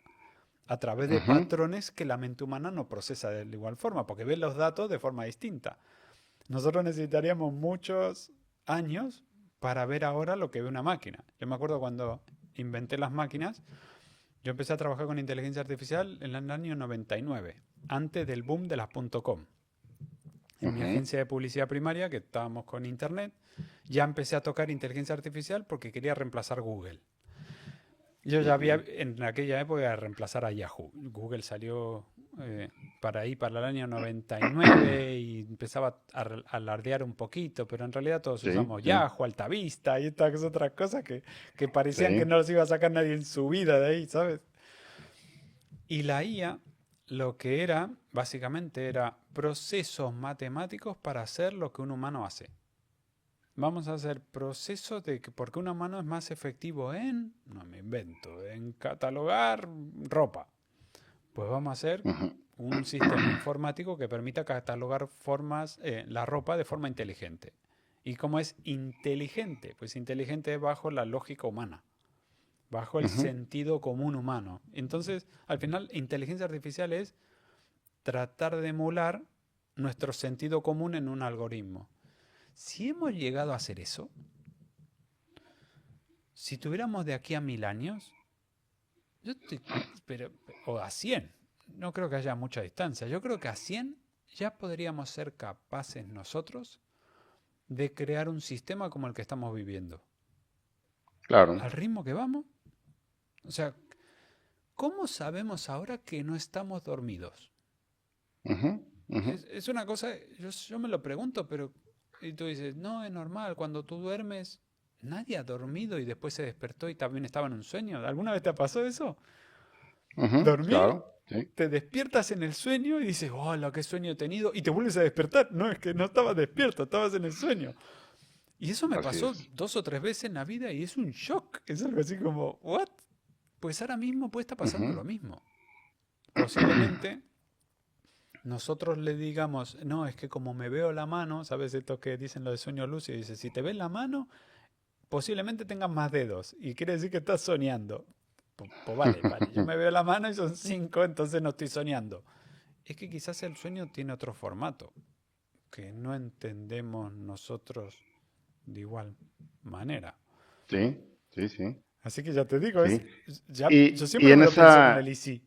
a través de Ujú, patrones que la mente humana no procesa de igual forma, porque ve los datos de forma distinta. Nosotros necesitaríamos muchos años para ver ahora lo que ve una máquina. Yo me acuerdo cuando inventé las máquinas, yo empecé a trabajar con inteligencia artificial en el año 99, antes del boom de las .com. En mi ujú. agencia de publicidad primaria, que estábamos con internet, ya empecé a tocar inteligencia artificial porque quería reemplazar Google. Yo ya había Ujú. en aquella época reemplazar a Yahoo. Google salió para ahí, para el año 99 y empezaba a alardear un poquito, pero en realidad todos Sí, usamos sí, Yahoo, Altavista y estas otras cosas que parecían que sí. no los iba a sacar nadie en su vida de ahí, ¿sabes? Y la IA lo que era, básicamente, era procesos matemáticos para hacer lo que un humano hace. Vamos a hacer procesos de que porque un humano es más efectivo en, no me invento, en catalogar ropa. Pues vamos a hacer Ujú, un sistema informático que permita catalogar la ropa de forma inteligente. ¿Y cómo es inteligente? Pues inteligente bajo la lógica humana, bajo el ujú, sentido común humano. Entonces, al final, inteligencia artificial es tratar de emular nuestro sentido común en un algoritmo. Si hemos llegado a hacer eso, si tuviéramos de aquí a 1000 años, yo te, pero, o a 100, no creo que haya mucha distancia. Yo creo que a 100 ya podríamos ser capaces nosotros de crear un sistema como el que estamos viviendo. claro. Al ritmo que vamos. O sea, ¿cómo sabemos ahora que no estamos dormidos? Ujú, ujú. Es una cosa, yo me lo pregunto, pero y tú dices, no, es normal, cuando tú duermes nadie ha dormido y después se despertó y también estaba en un sueño. ¿Alguna vez te pasó eso? Dormir, Claro, sí. te despiertas en el sueño y dices, hola, qué sueño he tenido, y te vuelves a despertar. No, es que no estabas despierto, estabas en el sueño. Y eso me Así pasó es. 2 o 3 veces en la vida y es un shock. Es algo así como, ¿what? Pues ahora mismo puede estar pasando Ujú. lo mismo. Posiblemente nosotros le digamos, no, es que como me veo la mano, ¿sabes esto que dicen lo de sueño lúcido? Dice, si te ves la mano, posiblemente tengas más dedos y quiere decir que estás soñando. Pues vale, vale, yo me veo la mano y son 5, entonces no estoy soñando. Es que quizás el sueño tiene otro formato que no entendemos nosotros de igual manera. Sí, sí, sí, Así que ya te digo, sí. ya, yo Y siempre en me lo pienso con esa, el easy.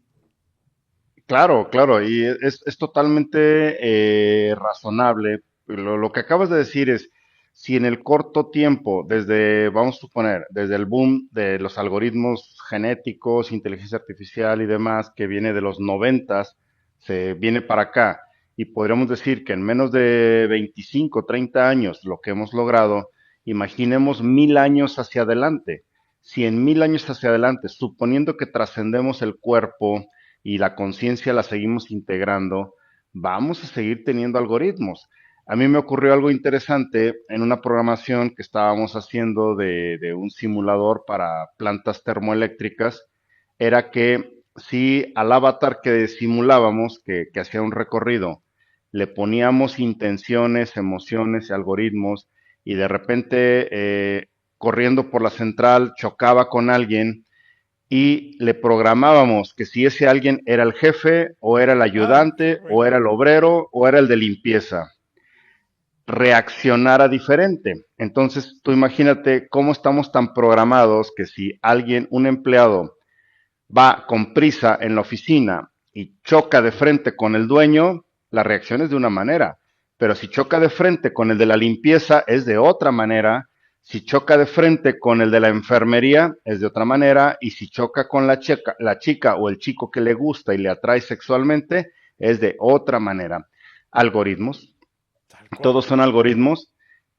claro, claro, y es totalmente razonable. Lo que acabas de decir es, si en el corto tiempo, desde, vamos a suponer, desde el boom de los algoritmos genéticos, inteligencia artificial y demás, que viene de los noventas, se viene para acá, y podríamos decir que en menos de 25, 30 años, lo que hemos logrado, imaginemos 1000 años hacia adelante. Si en 1000 años hacia adelante, suponiendo que trascendemos el cuerpo, y la conciencia la seguimos integrando, vamos a seguir teniendo algoritmos. A mí me ocurrió algo interesante en una programación que estábamos haciendo de un simulador para plantas termoeléctricas, era que si al avatar que simulábamos, que hacía un recorrido, le poníamos intenciones, emociones y algoritmos, y de repente corriendo por la central chocaba con alguien, y le programábamos que si ese alguien era el jefe o era el Ah, qué ayudante o era bueno. el obrero o era el de limpieza, reaccionara diferente. Entonces, tú imagínate cómo estamos tan programados que si alguien, un empleado, va con prisa en la oficina y choca de frente con el dueño, la reacción es de una manera. Pero si choca de frente con el de la limpieza, es de otra manera. Si choca de frente con el de la enfermería, es de otra manera. Y si choca con la chica o el chico que le gusta y le atrae sexualmente, es de otra manera. Algoritmos, Tal cual. todos son algoritmos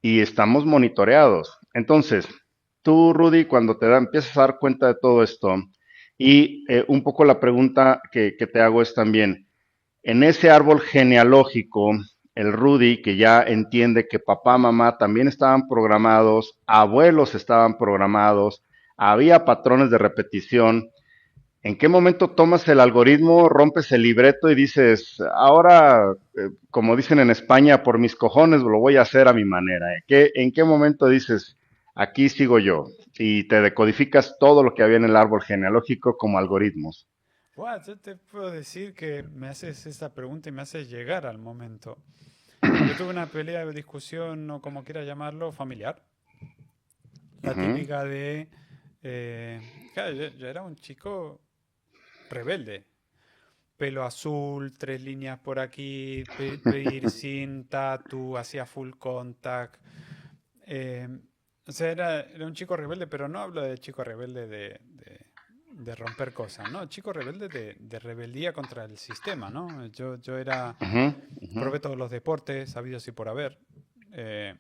y estamos monitoreados. Entonces, tú, Rudy, cuando empiezas a dar cuenta de todo esto, y un poco la pregunta que te hago es también, en ese árbol genealógico, el Rudy, que ya entiende que papá, mamá también estaban programados, abuelos estaban programados, había patrones de repetición, ¿en qué momento tomas el algoritmo, rompes el libreto y dices, ahora, como dicen en España, por mis cojones lo voy a hacer a mi manera? ¿En qué momento dices, aquí sigo yo? Y te decodificas todo lo que había en el árbol genealógico como algoritmos. Buah, yo te puedo decir que me haces esta pregunta y me haces llegar al momento. Yo tuve una pelea o discusión, o como quiera llamarlo, familiar. La Ujú, típica de... claro, yo era un chico rebelde. Pelo azul, 3 líneas por aquí, piercing, tatu, hacía full contact. eh, o sea, era un chico rebelde, pero no hablo de chico rebelde de romper cosas, ¿no? Chico rebelde de rebeldía contra el sistema, ¿no? Yo ujú, ujú, probé todos los deportes, habidos y por haber. Eh,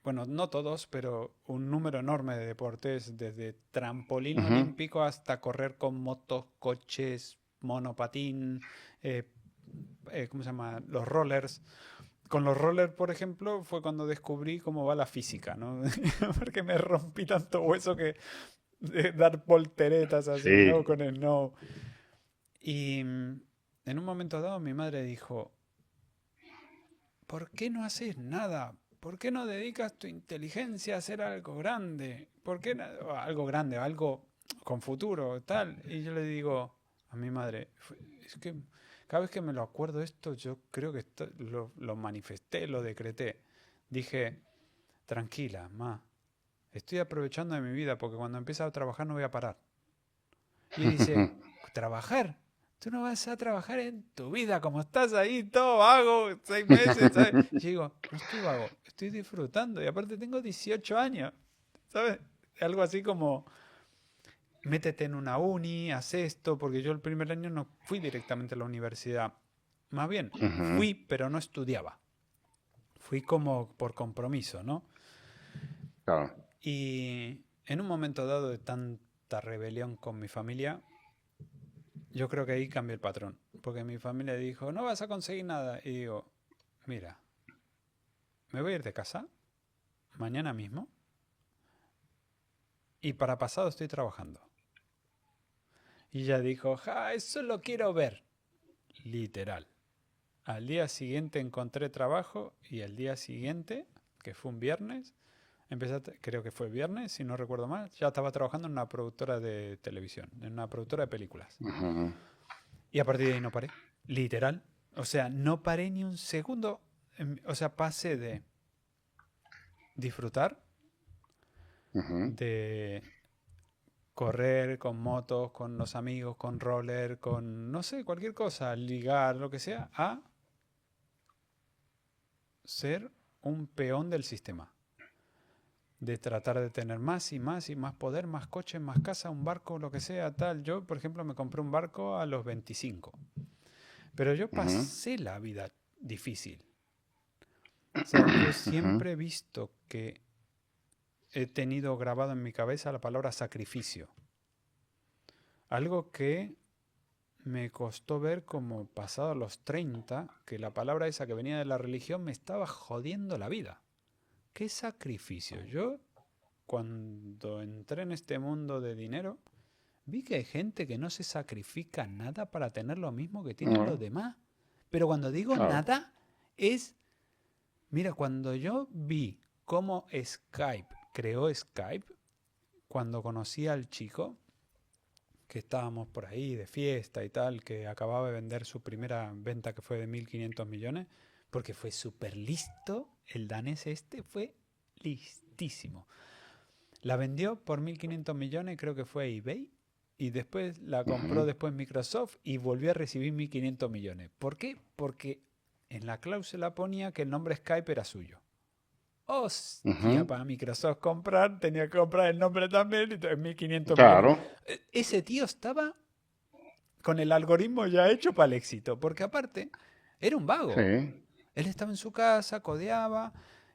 bueno, no todos, pero un número enorme de deportes, desde trampolín ujú, olímpico hasta correr con motos, coches, monopatín, eh, ¿cómo se llama? Los rollers. Con los rollers, por ejemplo, fue cuando descubrí cómo va la física, ¿no? Porque me rompí tanto hueso que de dar volteretas así, ¿no? sí. Con el no. Y en un momento dado mi madre dijo, ¿por qué no haces nada? ¿Por qué no dedicas tu inteligencia a hacer algo grande? ¿Por qué algo grande, algo con futuro, tal? Y yo le digo a mi madre, es que cada vez que me lo acuerdo esto, yo creo que lo manifesté, lo decreté. Dije, tranquila, ma, estoy aprovechando de mi vida porque cuando empiece a trabajar no voy a parar. Y dice, ¿trabajar? Tú no vas a trabajar en tu vida, como estás ahí todo vago, 6 meses, ¿sabes? Y yo digo, no estoy vago, estoy disfrutando y aparte tengo 18 años, ¿sabes? Algo así como, métete en una uni, haz esto, porque yo el primer año no fui directamente a la universidad. Más bien, Ujú, fui, pero no estudiaba. Fui como por compromiso, ¿no? claro. Y en un momento dado de tanta rebelión con mi familia, yo creo que ahí cambió el patrón. Porque mi familia dijo, no vas a conseguir nada. Y digo, mira, me voy a ir de casa mañana mismo y para pasado estoy trabajando. Y ella dijo, ja, eso lo quiero ver. Literal. Al día siguiente encontré trabajo y el día siguiente, que fue un viernes, creo que fue el viernes, si no recuerdo mal, ya estaba trabajando en una productora de televisión, en una productora de películas. Ujú, Y a partir de ahí no paré. Literal. O sea, no paré ni un segundo. O sea, pasé de disfrutar, ujú. de correr con motos, con los amigos, con roller, con no sé, cualquier cosa, ligar, lo que sea, a ser un peón del sistema. De tratar de tener más y más y más poder, más coches, más casa, un barco, lo que sea, tal. Yo, por ejemplo, me compré un barco a los 25. Pero yo Ujú, pasé la vida difícil. O sea, yo ujú, siempre he visto que he tenido grabado en mi cabeza la palabra sacrificio. Algo que me costó ver como pasado los 30, que la palabra esa que venía de la religión me estaba jodiendo la vida. ¿Qué sacrificio? Yo, cuando entré en este mundo de dinero, vi que hay gente que no se sacrifica nada para tener lo mismo que tienen los ujú. demás. Pero cuando digo Claro. nada, es, mira, cuando yo vi cómo Skype creó Skype, cuando conocí al chico, que estábamos por ahí de fiesta y tal, que acababa de vender su primera venta que fue de 1.500 millones, porque fue súper listo, el danés este fue listísimo. La vendió por 1.500 millones, creo que fue a eBay, y después la compró Ujú, después Microsoft y volvió a recibir 1.500 millones. ¿Por qué? Porque en la cláusula ponía que el nombre Skype era suyo. Hostia, ujú. para Microsoft comprar, tenía que comprar el nombre también, y 1.500 millones. Claro. Ese tío estaba con el algoritmo ya hecho para el éxito, porque aparte era un vago. Sí. Él estaba en su casa, codeaba,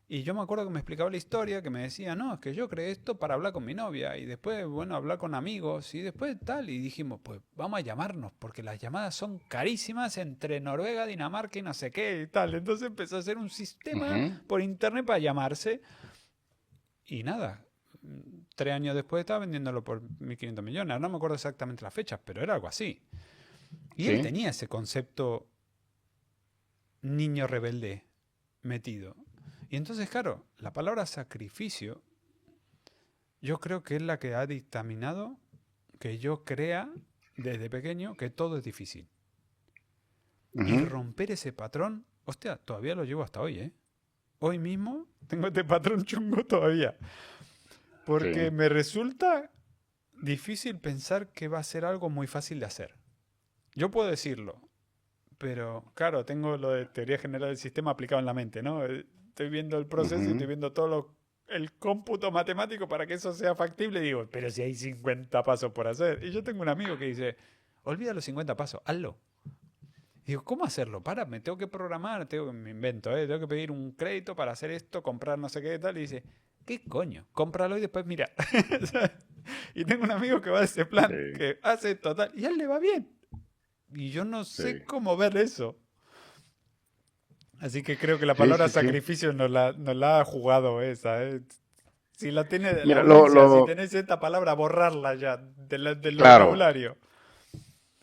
y yo me acuerdo que me explicaba la historia, que me decía, no, es que yo creé esto para hablar con mi novia, y después, bueno, hablar con amigos, y después tal, y dijimos, pues vamos a llamarnos, porque las llamadas son carísimas entre Noruega, Dinamarca y no sé qué y tal. Entonces empezó a hacer un sistema Ujú. por internet para llamarse, y nada, 3 años después estaba vendiéndolo por 1.500 millones. Ahora no me acuerdo exactamente las fechas, pero era algo así. Y él Sí. tenía ese concepto niño rebelde metido. Y entonces, claro, la palabra sacrificio yo creo que es la que ha dictaminado que yo crea desde pequeño que todo es difícil. Y Ujú. romper ese patrón, hostia, todavía lo llevo hasta hoy, ¿eh? Hoy mismo tengo este patrón chungo todavía. Porque Sí. me resulta difícil pensar que va a ser algo muy fácil de hacer. Yo puedo decirlo, pero claro, tengo lo de teoría general del sistema aplicado en la mente, ¿no? Estoy viendo el proceso y estoy Ujú. viendo el cómputo matemático para que eso sea factible. Y digo, pero si hay 50 pasos por hacer. Y yo tengo un amigo que dice, olvida los 50 pasos, hazlo. Y digo, ¿cómo hacerlo? Para, me tengo que programar, me invento, ¿eh? Tengo que pedir un crédito para hacer esto, comprar no sé qué y tal. Y dice, ¿qué coño? Cómpralo y después mira. Y tengo un amigo que va de ese plan, Sí. que hace total, y a él le va bien. Y yo no Sí. sé cómo ver eso. Así que creo que la Sí, palabra sí, sí. sacrificio nos la ha jugado esa, ¿eh? Si la tiene la Mira, audiencia, si tenéis esta palabra, borrarla ya del claro, vocabulario.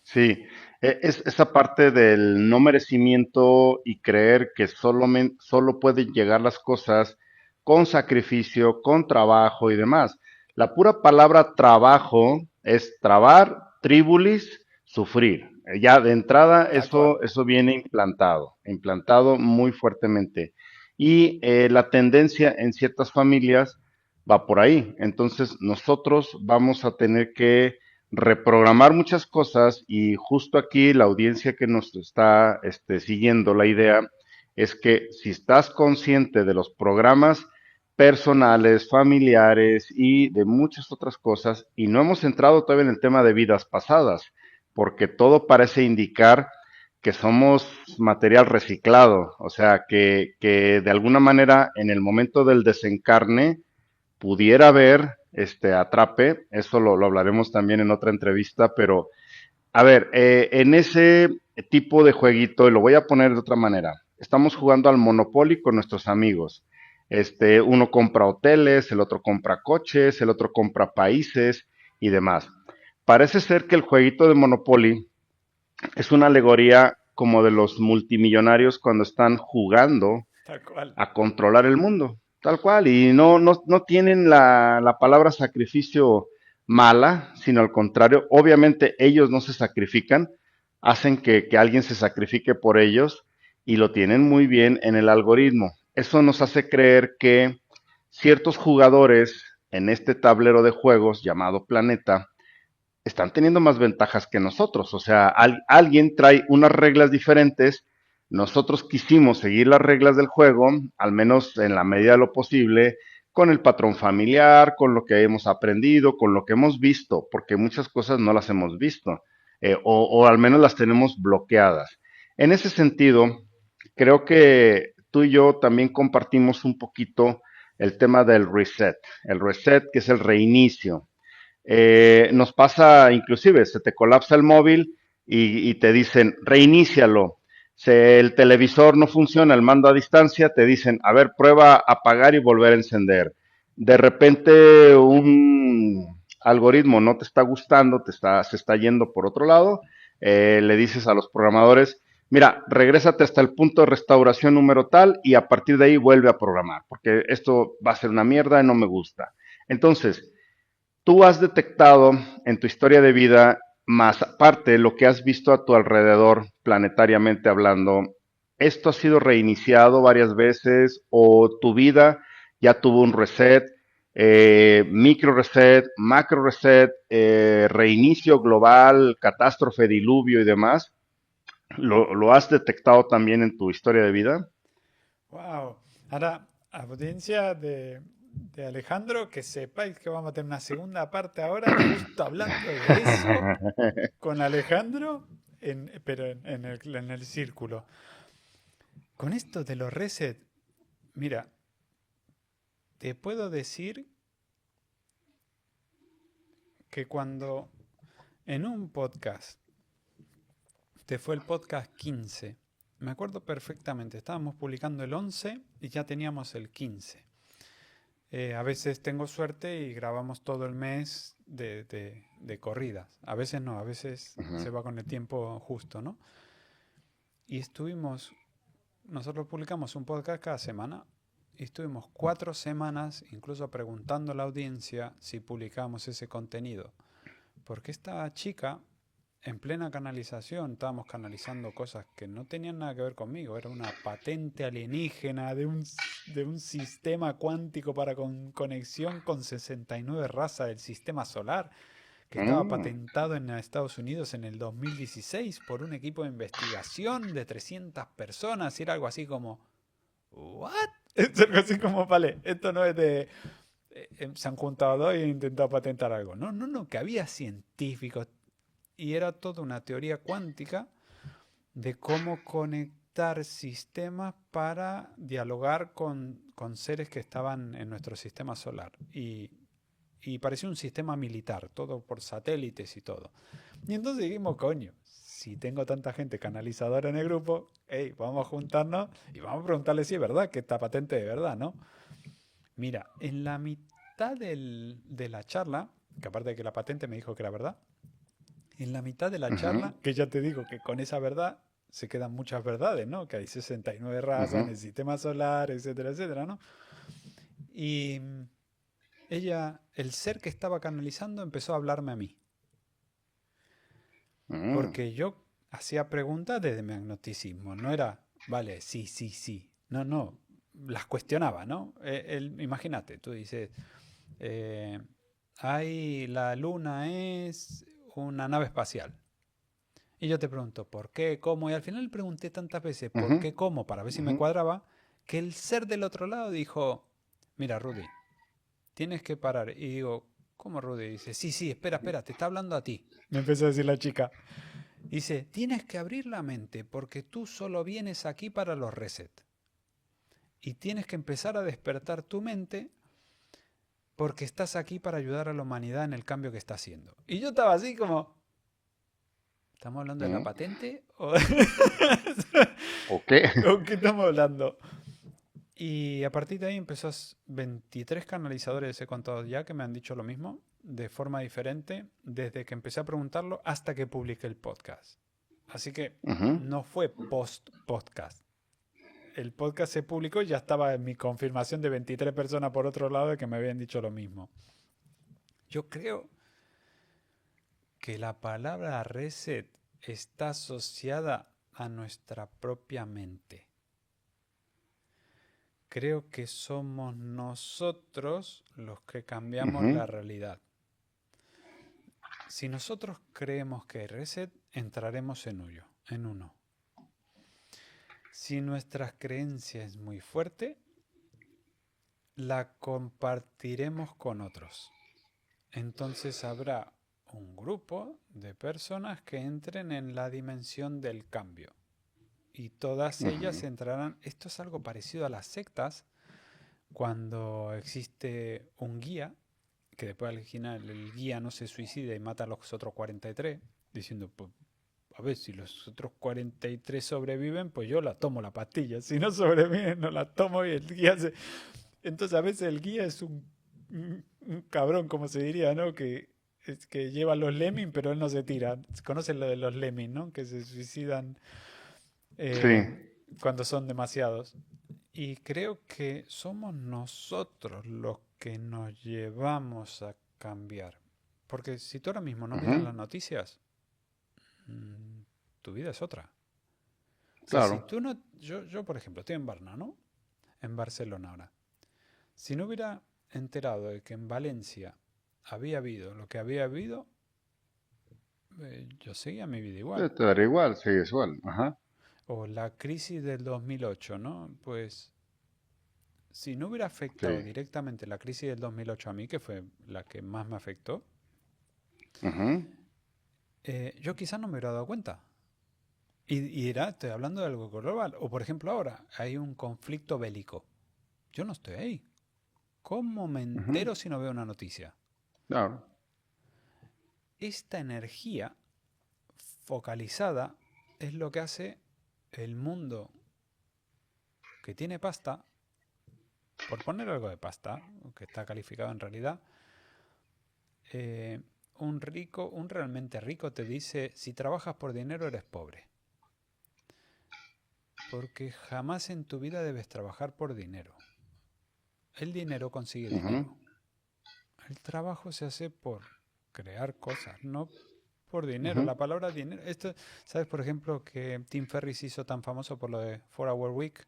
sí. Es esa parte del no merecimiento y creer que solo pueden llegar las cosas con sacrificio, con trabajo y demás. La pura palabra trabajo es trabar, tribulis, sufrir. Ya de entrada Tal cual. eso viene implantado muy fuertemente. Y la tendencia en ciertas familias va por ahí. Entonces nosotros vamos a tener que reprogramar muchas cosas y justo aquí la audiencia que nos está siguiendo la idea es que si estás consciente de los programas personales, familiares y de muchas otras cosas, y no hemos entrado todavía en el tema de vidas pasadas, porque todo parece indicar que somos material reciclado, o sea, que de alguna manera en el momento del desencarne pudiera haber atrape, eso lo hablaremos también en otra entrevista, pero a ver, en ese tipo de jueguito, y lo voy a poner de otra manera, estamos jugando al Monopoly con nuestros amigos. Uno compra hoteles, el otro compra coches, el otro compra países y demás. Parece ser que el jueguito de Monopoly es una alegoría como de los multimillonarios cuando están jugando Tal cual. a controlar el mundo, tal cual, y no tienen la palabra sacrificio mala, sino al contrario, obviamente ellos no se sacrifican, hacen que alguien se sacrifique por ellos y lo tienen muy bien en el algoritmo. Eso nos hace creer que ciertos jugadores en este tablero de juegos llamado Planeta están teniendo más ventajas que nosotros. O sea, alguien trae unas reglas diferentes. Nosotros quisimos seguir las reglas del juego, al menos en la medida de lo posible, con el patrón familiar, con lo que hemos aprendido, con lo que hemos visto, porque muchas cosas no las hemos visto, o al menos las tenemos bloqueadas. En ese sentido, creo que tú y yo también compartimos un poquito el tema del reset. El reset, que es el reinicio. Nos pasa inclusive, se te colapsa el móvil y te dicen, reinícialo. Si el televisor no funciona, el mando a distancia, te dicen, a ver, prueba a apagar y volver a encender. De repente un algoritmo no te está gustando, se está yendo por otro lado, le dices a los programadores, mira, regrésate hasta el punto de restauración número tal y a partir de ahí vuelve a programar, porque esto va a ser una mierda y no me gusta. Entonces, tú has detectado en tu historia de vida, más aparte lo que has visto a tu alrededor, planetariamente hablando, ¿esto ha sido reiniciado varias veces o tu vida ya tuvo un reset, micro reset, macro reset, reinicio global, catástrofe, diluvio y demás? ¿Lo has detectado también en tu historia de vida? Wow. Ahora, audiencia de Alejandro, que sepáis que vamos a tener una segunda parte ahora, justo hablando de eso, con Alejandro, pero en el círculo. Con esto de los reset, mira, te puedo decir que cuando en un podcast, este fue el podcast 15, me acuerdo perfectamente, estábamos publicando el 11 y ya teníamos el 15. A veces tengo suerte y grabamos todo el mes de corridas. A veces no, a veces se Ujú. va con el tiempo justo, ¿no? Y nosotros publicamos un podcast cada semana y estuvimos 4 semanas incluso preguntando a la audiencia si publicamos ese contenido. Porque esta chica, en plena canalización, estábamos canalizando cosas que no tenían nada que ver conmigo. Era una patente alienígena de un sistema cuántico para conexión con 69 razas del sistema solar, que estaba Mm. patentado en Estados Unidos en el 2016 por un equipo de investigación de 300 personas. Y era algo así como, ¿what? Es algo así como, vale, esto no es de... se han juntado dos y han intentado patentar algo. No, no, no, que había científicos y era toda una teoría cuántica de cómo conectar sistemas para dialogar con seres que estaban en nuestro sistema solar. Y parecía un sistema militar, todo por satélites y todo. Y entonces dijimos, coño, si tengo tanta gente canalizadora en el grupo, hey, vamos a juntarnos y vamos a preguntarle si es verdad, que esta patente es verdad, ¿no? Mira, en la mitad de la charla, que aparte de que la patente me dijo que era verdad, en la mitad de la Ujú, charla, que ya te digo que con esa verdad se quedan muchas verdades, ¿no? Que hay 69 razas en ujú. el sistema solar, etcétera, etcétera, ¿no? Y ella, el ser que estaba canalizando, empezó a hablarme a mí. Mm. Porque yo hacía preguntas desde mi agnosticismo. No era, vale, sí, sí, sí. No, no. Las cuestionaba, ¿no? Imagínate, tú dices, eh, la luna es una nave espacial. Y yo te pregunto, ¿por qué? ¿Cómo? Y al final pregunté tantas veces, ¿por Ujú, qué? ¿Cómo? Para ver si me ujú. cuadraba, que el ser del otro lado dijo, mira, Rudy, tienes que parar. Y digo, ¿cómo Rudy? Dice, sí, sí, espera, espera, te está hablando a ti. Me empezó a decir la chica. Dice, tienes que abrir la mente porque tú solo vienes aquí para los resets. Y tienes que empezar a despertar tu mente porque estás aquí para ayudar a la humanidad en el cambio que está haciendo. Y yo estaba así como, ¿estamos hablando de la Ujú. patente? ¿O, ¿O qué? ¿o qué estamos hablando? Y a partir de ahí empezó 23 canalizadores, he contado ya, que me han dicho lo mismo, de forma diferente, desde que empecé a preguntarlo hasta que publiqué el podcast. Así que Ujú. no fue post-podcast. El podcast se publicó y ya estaba en mi confirmación de 23 personas por otro lado de que me habían dicho lo mismo. Yo creo que la palabra reset está asociada a nuestra propia mente. Creo que somos nosotros los que cambiamos Ujú. la realidad. Si nosotros creemos que hay reset, entraremos en uno. Si nuestra creencia es muy fuerte, la compartiremos con otros. Entonces habrá un grupo de personas que entren en la dimensión del cambio. Y todas ellas Ujú. entrarán. Esto es algo parecido a las sectas, cuando existe un guía, que después al final el guía no se suicida y mata a los otros 43, diciendo, pues, a ver, si los otros 43 sobreviven, pues yo la tomo la pastilla. Si no sobreviven, no la tomo y el guía se... Entonces a veces el guía es un cabrón, como se diría, ¿no? Que lleva los lemmings, pero él no se tira. Conocen lo de los lemmings, ¿no? Que se suicidan Sí. eh, cuando son demasiados. Y creo que somos nosotros los que nos llevamos a cambiar. Porque si tú ahora mismo no miras Ujú. las noticias, mm, tu vida es otra. O sea, si Claro. tú no... Yo por ejemplo, estoy en Barna, ¿no? En Barcelona ahora. Si no hubiera enterado de que en Valencia había habido lo que había habido, yo seguía mi vida igual. Te daría igual, sí, es igual. Ajá. O la crisis del 2008, ¿no? Pues si no hubiera afectado Sí. directamente la crisis del 2008 a mí, que fue la que más me afectó, Ujú. yo quizás no me hubiera dado cuenta. Estoy hablando de algo global. O por ejemplo ahora, hay un conflicto bélico. Yo no estoy ahí. ¿Cómo me Ujú. entero si no veo una noticia? Claro. Esta energía focalizada es lo que hace el mundo que tiene pasta, por poner algo de pasta, que está calificado en realidad, eh, un realmente rico te dice, si trabajas por dinero eres pobre. Porque jamás en tu vida debes trabajar por dinero. El dinero consigue Ujú. dinero. El trabajo se hace por crear cosas, no por dinero. Ujú. La palabra dinero. Esto, ¿sabes, por ejemplo, que Tim Ferriss se hizo tan famoso por lo de 4 Hour Week?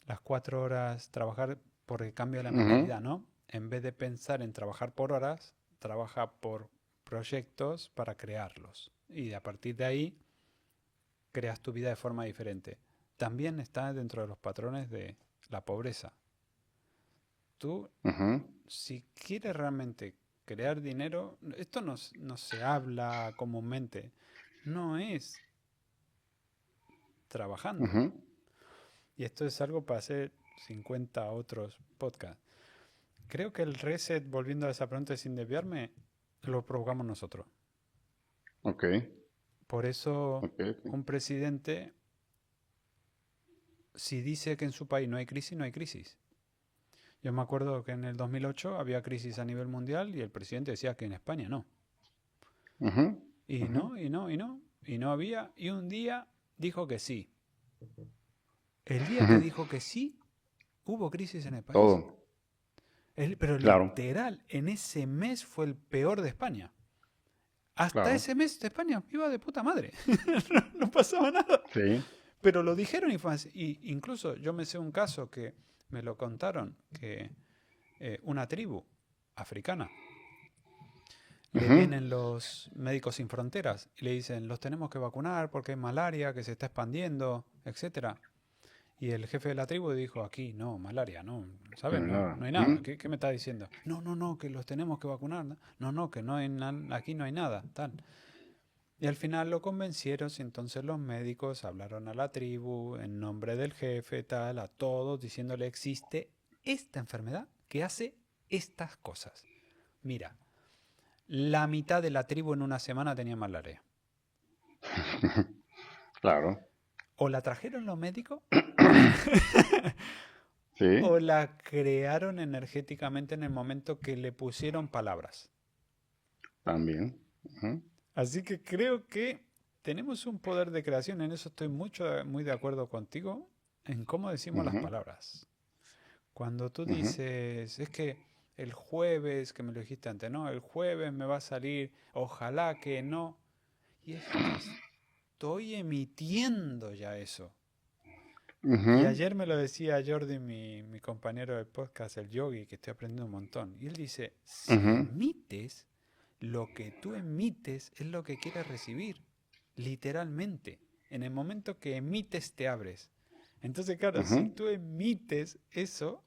Las 4 horas trabajar por el cambio de la Ujú. mentalidad, ¿no? En vez de pensar en trabajar por horas, trabaja por proyectos para crearlos. Y a partir de ahí creas tu vida de forma diferente. También está dentro de los patrones de la pobreza. Tú, Ujú. si quieres realmente crear dinero, esto no se habla comúnmente, no es trabajando. Ujú. Y esto es algo para hacer 50 otros podcasts. Creo que el reset, volviendo a esa pregunta sin desviarme, lo provocamos nosotros. Ok. Por eso Ok. Ok. un presidente, si dice que en su país no hay crisis, no hay crisis. Yo me acuerdo que en el 2008 había crisis a nivel mundial y el presidente decía que en España no. Ujú. Y Ujú. no, y no, y no, y no había. Y un día dijo que sí. El día que Ujú. dijo que sí, hubo crisis en el país. Todo. Pero Claro. literal, en ese mes fue el peor de España. Hasta Claro. ese mes de España iba de puta madre. No pasaba nada. Sí. Pero lo dijeron y fue así. Y incluso yo me sé un caso que me lo contaron, que una tribu africana le Ujú. vienen los médicos sin fronteras y le dicen, los tenemos que vacunar porque hay malaria que se está expandiendo, etcétera. Y el jefe de la tribu dijo, aquí no, malaria, no, ¿sabes? Pero No, nada. no hay nada. Ujú. ¿Qué me está diciendo? No, no, no, que los tenemos que vacunar. No, no, que no hay aquí no hay nada, tal. Y al final lo convencieron y entonces los médicos hablaron a la tribu en nombre del jefe, tal, a todos, diciéndole existe esta enfermedad que hace estas cosas. Mira, la mitad de la tribu en una semana tenía malaria. Claro, O la trajeron los médicos sí, o la crearon energéticamente en el momento que le pusieron palabras. también. Ujú, Así que creo que tenemos un poder de creación, en eso estoy muy de acuerdo contigo, en cómo decimos las ujú, palabras. Cuando tú ujú, dices, es que el jueves, que me lo dijiste antes, ¿no? El jueves me va a salir, ojalá que no. Y es que estoy emitiendo ya eso. Y ujú, ayer me lo decía Jordi, mi compañero del podcast, el yogi, que estoy aprendiendo un montón. Y él dice, si ujú, emites, lo que tú emites es lo que quieres recibir, literalmente. En el momento que emites, te abres. Entonces, claro, si ujú. tú emites eso,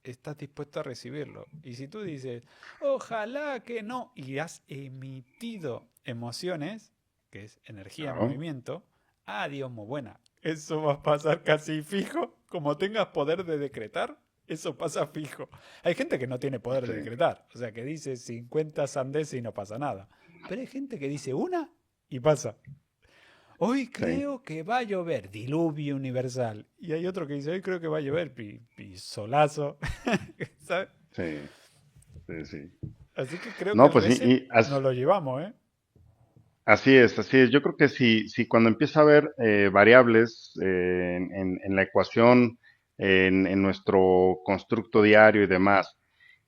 estás dispuesto a recibirlo. Y si tú dices, ojalá que no, y has emitido emociones, que es energía en Claro, movimiento, Dios, muy buena. Eso va a pasar casi fijo. Como tengas poder de decretar, eso pasa fijo. Hay gente que no tiene poder sí, de decretar. O sea, que dice 50 sandeces y no pasa nada. Pero hay gente que dice una y pasa. Hoy sí, creo que va a llover. Diluvio universal. Y hay otro que dice, hoy creo que va a llover. Solazo. ¿Sabes? sí, sí, sí. Así que creo que No, el pues reset nos lo llevamos, ¿eh? así es, así es. Yo creo que si cuando empieza a haber variables en la ecuación, en nuestro constructo diario y demás,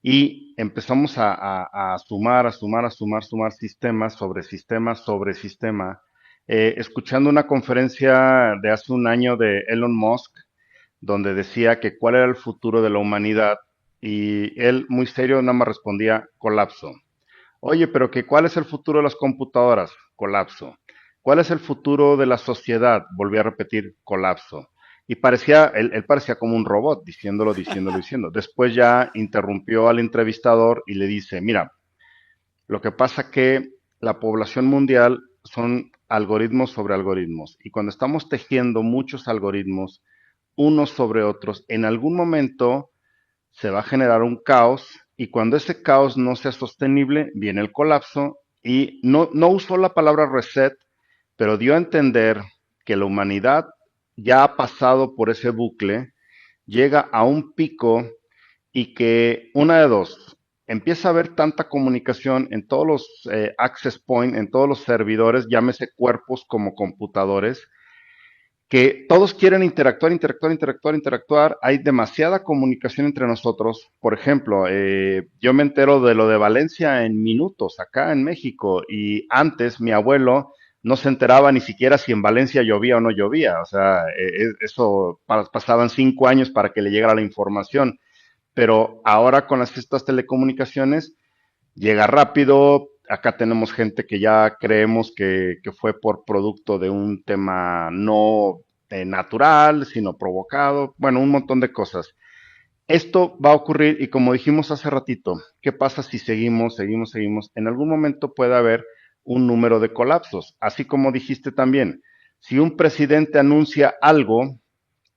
y empezamos a sumar, a sumar, a sumar, sumar sistemas sobre sistema, escuchando una conferencia de hace un año de Elon Musk, donde decía que cuál era el futuro de la humanidad, y él muy serio nada más respondía colapso. Oye, pero que ¿cuál es el futuro de las computadoras? Colapso. ¿Cuál es el futuro de la sociedad? Volví a repetir, colapso. Y parecía, él parecía como un robot, diciéndolo, diciéndolo, diciendo. Después ya interrumpió al entrevistador y le dice, mira, lo que pasa que la población mundial son algoritmos sobre algoritmos. Y cuando estamos tejiendo muchos algoritmos, unos sobre otros, en algún momento se va a generar un caos y cuando ese caos no sea sostenible, viene el colapso y no usó la palabra reset, pero dio a entender que la humanidad ya ha pasado por ese bucle, llega a un pico y que una de dos, empieza a haber tanta comunicación en todos los access points, en todos los servidores, llámese cuerpos como computadores, que todos quieren interactuar, interactuar, interactuar, interactuar. Hay demasiada comunicación entre nosotros. Por ejemplo, yo me entero de lo de Valencia en minutos acá en México y antes mi abuelo no se enteraba ni siquiera si en Valencia llovía o no llovía. O sea, eso pasaban 5 años para que le llegara la información. Pero ahora con estas telecomunicaciones llega rápido. Acá tenemos gente que ya creemos que fue por producto de un tema no natural, sino provocado. Bueno, un montón de cosas. Esto va a ocurrir y como dijimos hace ratito, ¿qué pasa si seguimos, seguimos, seguimos? En algún momento puede haber un número de colapsos. Así como dijiste también, si un presidente anuncia algo,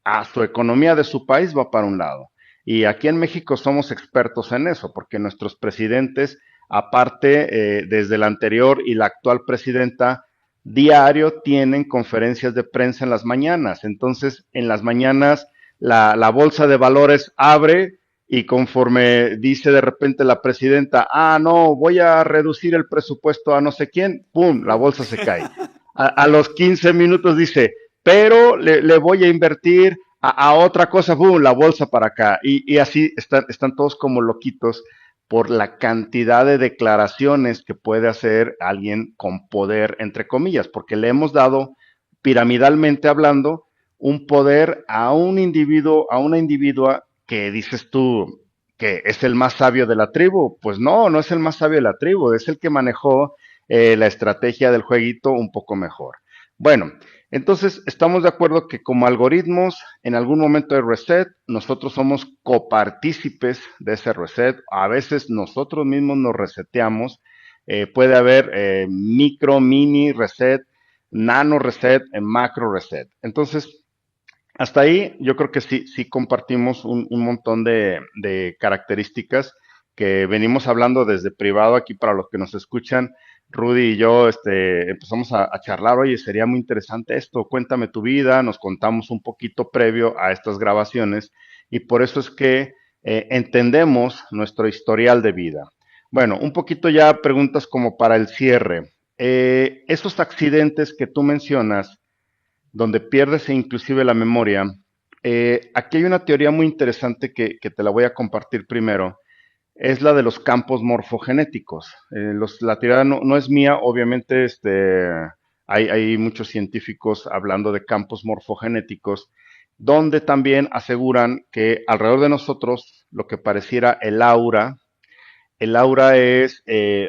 a su economía de su país va para un lado. Y aquí en México somos expertos en eso, porque nuestros presidentes, aparte, desde la anterior y la actual presidenta, diario tienen conferencias de prensa en las mañanas. Entonces, en las mañanas, la bolsa de valores abre y conforme dice de repente la presidenta, no, voy a reducir el presupuesto a no sé quién, ¡pum!, la bolsa se cae. A los 15 minutos dice, pero le voy a invertir a otra cosa, ¡boom!, la bolsa para acá. Y así están todos como loquitos por la cantidad de declaraciones que puede hacer alguien con poder, entre comillas, porque le hemos dado, piramidalmente hablando, un poder a un individuo, a una individua que dices tú que es el más sabio de la tribu. Pues no, no es el más sabio de la tribu, es el que manejó la estrategia del jueguito un poco mejor. Bueno, entonces, estamos de acuerdo que como algoritmos, en algún momento de reset, nosotros somos copartícipes de ese reset. A veces nosotros mismos nos reseteamos. Puede haber micro, mini reset, nano reset, macro reset. Entonces, hasta ahí yo creo que sí compartimos un montón de características que venimos hablando desde privado aquí para los que nos escuchan. Rudy y yo empezamos a charlar, oye, sería muy interesante esto, cuéntame tu vida, nos contamos un poquito previo a estas grabaciones y por eso es que entendemos nuestro historial de vida. Bueno, un poquito ya preguntas como para el cierre. Esos accidentes que tú mencionas, donde pierdes inclusive la memoria, aquí hay una teoría muy interesante que te la voy a compartir primero, es la de los campos morfogenéticos. La teoría no es mía, obviamente hay muchos científicos hablando de campos morfogenéticos, donde también aseguran que alrededor de nosotros lo que pareciera el aura es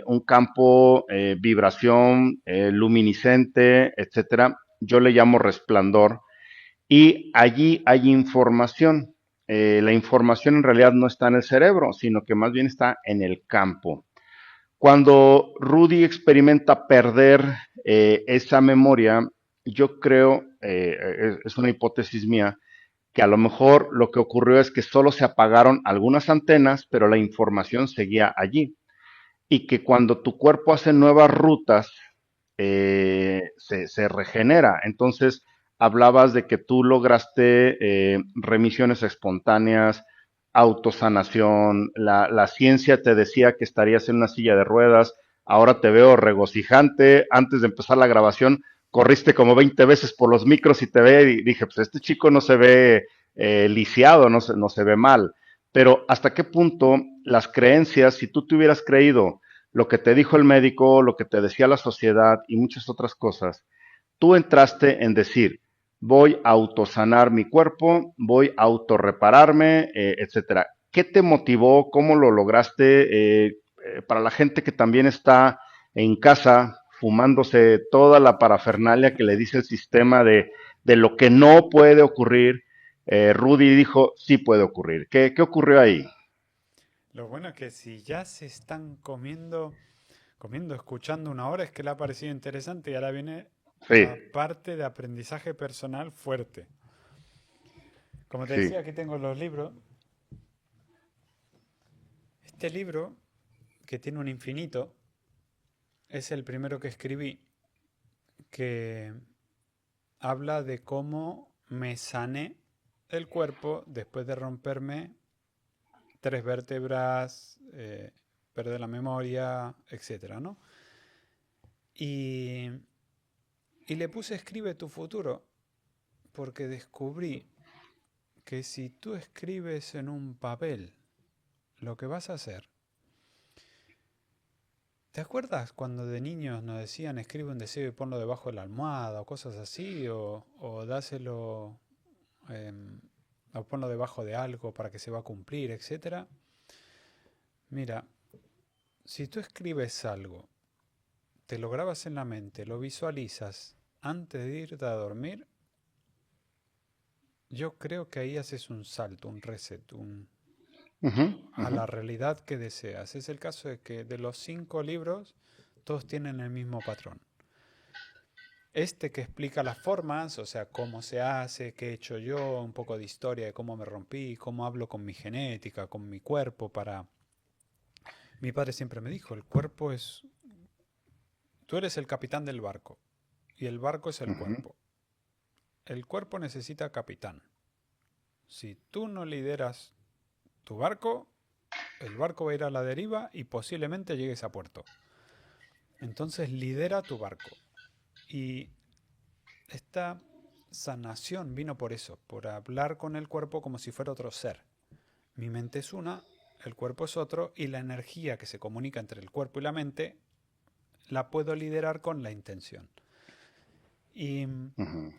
un campo, vibración, luminiscente, etcétera. Yo le llamo resplandor y allí hay información. La información en realidad no está en el cerebro, sino que más bien está en el campo. Cuando Rudy experimenta perder esa memoria, yo creo, es una hipótesis mía, que a lo mejor lo que ocurrió es que solo se apagaron algunas antenas, pero la información seguía allí. Y que cuando tu cuerpo hace nuevas rutas, se regenera. Entonces, hablabas de que tú lograste remisiones espontáneas, autosanación, la ciencia te decía que estarías en una silla de ruedas, ahora te veo regocijante, antes de empezar la grabación corriste como 20 veces por los micros y te ve y dije, pues este chico no se ve lisiado, no se ve mal, pero hasta qué punto las creencias, si tú te hubieras creído lo que te dijo el médico, lo que te decía la sociedad y muchas otras cosas, tú entraste en decir, voy a autosanar mi cuerpo, voy a autorrepararme, etcétera. ¿Qué te motivó? ¿Cómo lo lograste? Para la gente que también está en casa fumándose toda la parafernalia que le dice el sistema de lo que no puede ocurrir, Rudy dijo, sí puede ocurrir. ¿Qué ocurrió ahí? Lo bueno es que si ya se están comiendo, escuchando una hora, es que le ha parecido interesante y ahora viene Sí, la parte de aprendizaje personal fuerte. Como te sí. decía, aquí tengo los libros. Este libro, que tiene un infinito, es el primero que escribí, que habla de cómo me sané el cuerpo después de romperme 3 vértebras, perder la memoria, etcétera, ¿no? Y, y le puse escribe tu futuro porque descubrí que si tú escribes en un papel lo que vas a hacer, ¿te acuerdas cuando de niños nos decían escribe un deseo y ponlo debajo de la almohada o cosas así? O dáselo, em, o ponlo debajo de algo para que se va a cumplir, etcétera. Mira, si tú escribes algo, te lo grabas en la mente, lo visualizas antes de irte a dormir, yo creo que ahí haces un salto, un reset, Ujú, a ujú. la realidad que deseas. Es el caso de que de los 5 libros, todos tienen el mismo patrón. Este que explica las formas, o sea, cómo se hace, qué he hecho yo, un poco de historia de cómo me rompí, cómo hablo con mi genética, con mi cuerpo para... Mi padre siempre me dijo, el cuerpo es... Tú eres el capitán del barco y el barco es el Ujú, cuerpo. El cuerpo necesita capitán. Si tú no lideras tu barco, el barco va a ir a la deriva y posiblemente llegues a puerto. Entonces lidera tu barco. Y esta sanación vino por eso, por hablar con el cuerpo como si fuera otro ser. Mi mente es una, el cuerpo es otro, y la energía que se comunica entre el cuerpo y la mente la puedo liderar con la intención. Y ujú.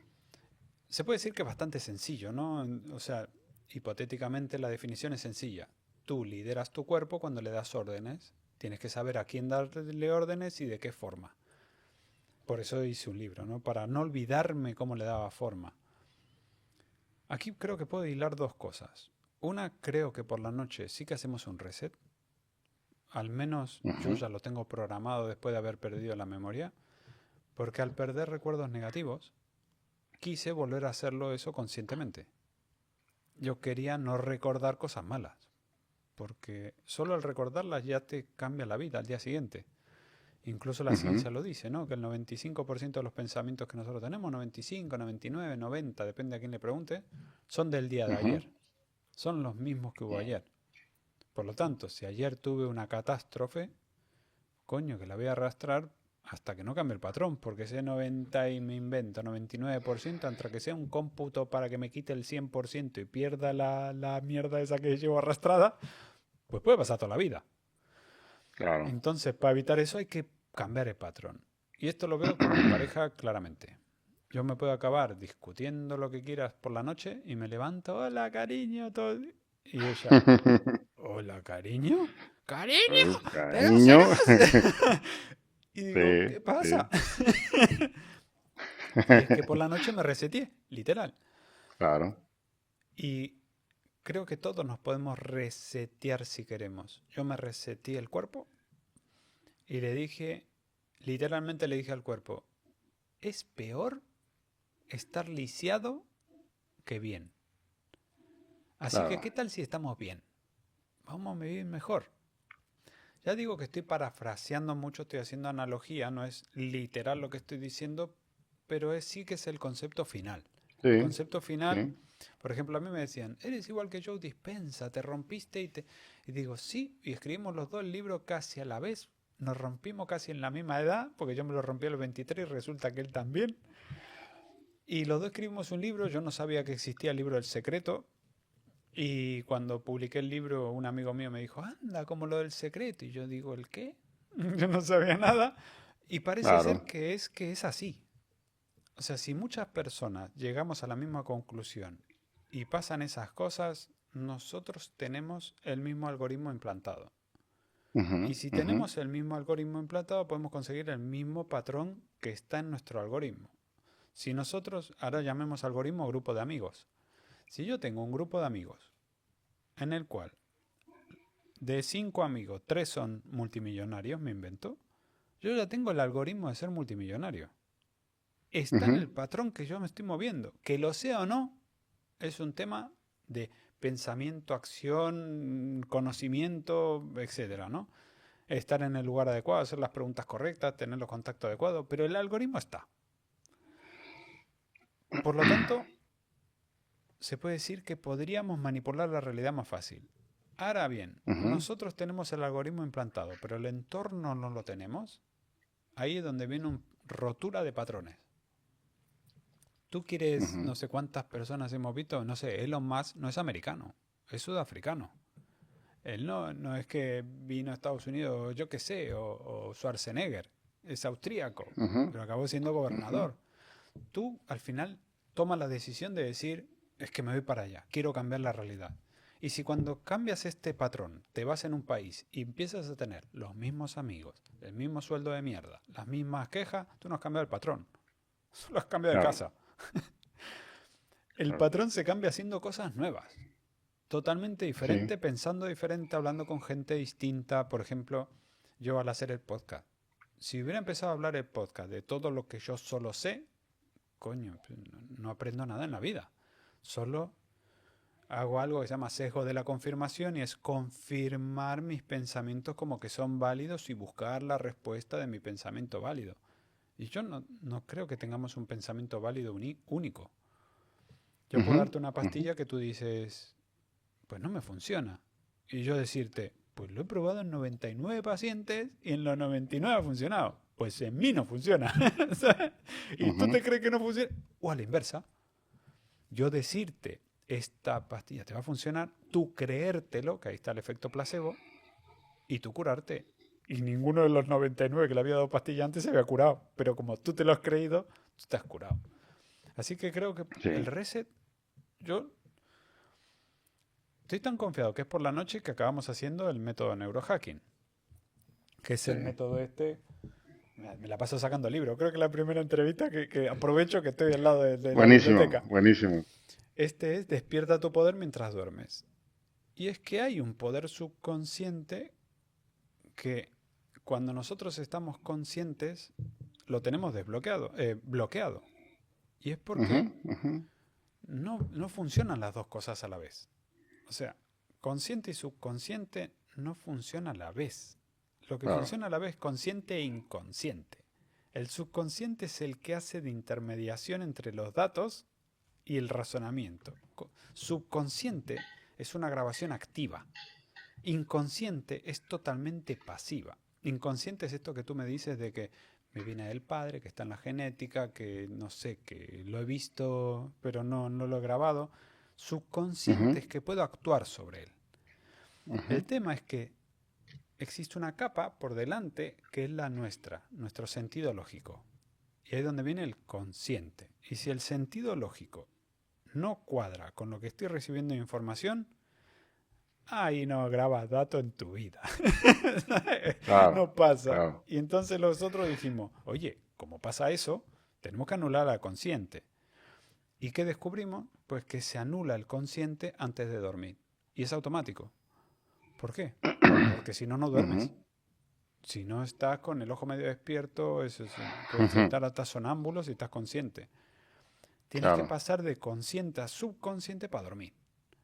se puede decir que es bastante sencillo, ¿no? O sea, hipotéticamente la definición es sencilla. Tú lideras tu cuerpo cuando le das órdenes. Tienes que saber a quién darle órdenes y de qué forma. Por eso hice un libro, ¿no? Para no olvidarme cómo le daba forma. Aquí creo que puedo hilar dos cosas. Una, creo que por la noche sí que hacemos un reset. Al menos yo Ujú, ya lo tengo programado después de haber perdido la memoria. Porque al perder recuerdos negativos, quise volver a hacerlo eso conscientemente. Yo quería no recordar cosas malas. porque solo al recordarlas ya te cambia la vida al día siguiente. Incluso la ciencia lo dice, ¿no? Que el 95% de los pensamientos que nosotros tenemos, 95, 99, 90, depende a quién le pregunte, son del día de Ujú. ayer. Son los mismos que hubo ayer. Por lo tanto, si ayer tuve una catástrofe, coño, que la voy a arrastrar hasta que no cambie el patrón, porque ese 90 y me invento 99%, entre que sea un cómputo para que me quite el 100% y pierda la mierda esa que llevo arrastrada, pues puede pasar toda la vida. Claro. Entonces, para evitar eso hay que cambiar el patrón. Y esto lo veo con mi pareja claramente. Yo me puedo acabar discutiendo lo que quieras por la noche y me levanto, hola cariño, todo. Y ella, hola cariño, cariño, pero Cariño. serás. Y digo, Sí, ¿qué pasa? sí. Y es que por la noche me reseteé, literal. Claro. Y creo que todos nos podemos resetear si queremos. Yo me reseteé el cuerpo y le dije, literalmente le dije al cuerpo, es peor estar lisiado que bien. Así que, Claro. ¿qué tal si estamos bien? Vamos a vivir mejor. Ya digo que estoy parafraseando mucho, estoy haciendo analogía, no es literal lo que estoy diciendo, pero sí que es el concepto final. El Sí, concepto final, sí. por ejemplo, a mí me decían, eres igual que Joe Dispenza, te rompiste y digo, sí, y escribimos los dos el libro casi a la vez, nos rompimos casi en la misma edad, porque yo me lo rompí a los 23 y resulta que él también. Y los dos escribimos un libro, yo no sabía que existía el libro del secreto, y cuando publiqué el libro, un amigo mío me dijo, anda, como lo del secreto. Y yo digo, ¿el qué? Yo no sabía nada. Y parece ser Claro. que es así. O sea, si muchas personas llegamos a la misma conclusión y pasan esas cosas, nosotros tenemos el mismo algoritmo implantado. Ujú, Y si ujú. tenemos el mismo algoritmo implantado, podemos conseguir el mismo patrón que está en nuestro algoritmo. Si nosotros, ahora llamemos algoritmo grupo de amigos. Si yo tengo un grupo de amigos en el cual de 5 amigos, 3 son multimillonarios, me invento, yo ya tengo el algoritmo de ser multimillonario. Está en Ujú. el patrón que yo me estoy moviendo. Que lo sea o no, es un tema de pensamiento, acción, conocimiento, etcétera, ¿no? Estar en el lugar adecuado, hacer las preguntas correctas, tener los contactos adecuados, pero el algoritmo está. Por lo tanto, se puede decir que podríamos manipular la realidad más fácil. Ahora bien, Ujú, nosotros tenemos el algoritmo implantado, pero el entorno no lo tenemos. Ahí es donde viene una rotura de patrones. Tú quieres, ujú. no sé cuántas personas hemos visto, no sé, Elon Musk no es americano, es sudafricano. Él no es que vino a Estados Unidos, yo qué sé, o Schwarzenegger, es austríaco, Ujú, pero acabó siendo ujú. gobernador. Tú al final tomas la decisión de decir, es que me voy para allá, quiero cambiar la realidad. Y si cuando cambias este patrón, te vas en un país y empiezas a tener los mismos amigos, el mismo sueldo de mierda, las mismas quejas, tú no has cambiado el patrón, solo has cambiado de Claro, casa. El claro. patrón se cambia haciendo cosas nuevas, totalmente Sí. diferente, pensando diferente, hablando con gente distinta. Por ejemplo, yo al hacer el podcast, si hubiera empezado a hablar el podcast de todo lo que yo solo sé, coño, no aprendo nada en la vida. Solo hago algo que se llama sesgo de la confirmación y es confirmar mis pensamientos como que son válidos y buscar la respuesta de mi pensamiento válido. Y yo no creo que tengamos un pensamiento válido único. Yo puedo Ujú, darte una ujú. pastilla que tú dices, pues no me funciona. Y yo decirte, pues lo he probado en 99 pacientes y en los 99 ha funcionado. Pues en mí no funciona. ¿Sabes? Y tú Ujú. te crees que no funciona. O a la inversa, yo decirte, esta pastilla te va a funcionar, tú creértelo, que ahí está el efecto placebo, y tú curarte. Y ninguno de los 99 que le había dado pastilla antes se había curado. Pero como tú te lo has creído, tú te has curado. Así que creo que Sí, el reset, yo estoy tan confiado que es por la noche que acabamos haciendo el método neurohacking, que es sí. el método este. Me la paso sacando libros. Creo que la primera entrevista que aprovecho que estoy al lado de la Buenísimo, biblioteca. buenísimo. Este es Despierta tu poder mientras duermes. Y es que hay un poder subconsciente que cuando nosotros estamos conscientes lo tenemos desbloqueado, bloqueado. Y es Ujú, porque ujú. no funcionan las dos cosas a la vez. O sea, consciente y subconsciente no funciona a la vez. Lo que Claro. funciona a la vez es consciente e inconsciente. El subconsciente es el que hace de intermediación entre los datos y el razonamiento. Subconsciente es una grabación activa. Inconsciente es totalmente pasiva. Inconsciente es esto que tú me dices de que me viene del padre, que está en la genética, que no sé, que lo he visto, pero no lo he grabado. Subconsciente Ujú, es que puedo actuar sobre él. ujú. El tema es que existe una capa por delante que es la nuestra, nuestro sentido lógico. Y ahí es donde viene el consciente. Y si el sentido lógico no cuadra con lo que estoy recibiendo de información, ahí no grabas datos en tu vida. Claro, No pasa. claro. Y entonces nosotros dijimos, oye, como pasa eso, tenemos que anular al consciente. ¿Y qué descubrimos? Pues que se anula el consciente antes de dormir. Y es automático. ¿Por qué? Porque si no, no Ujú, duermes. Si no estás con el ojo medio despierto, puedes ujú. estar hasta sonámbulo si estás consciente. Tienes que Claro. pasar de consciente a subconsciente para dormir.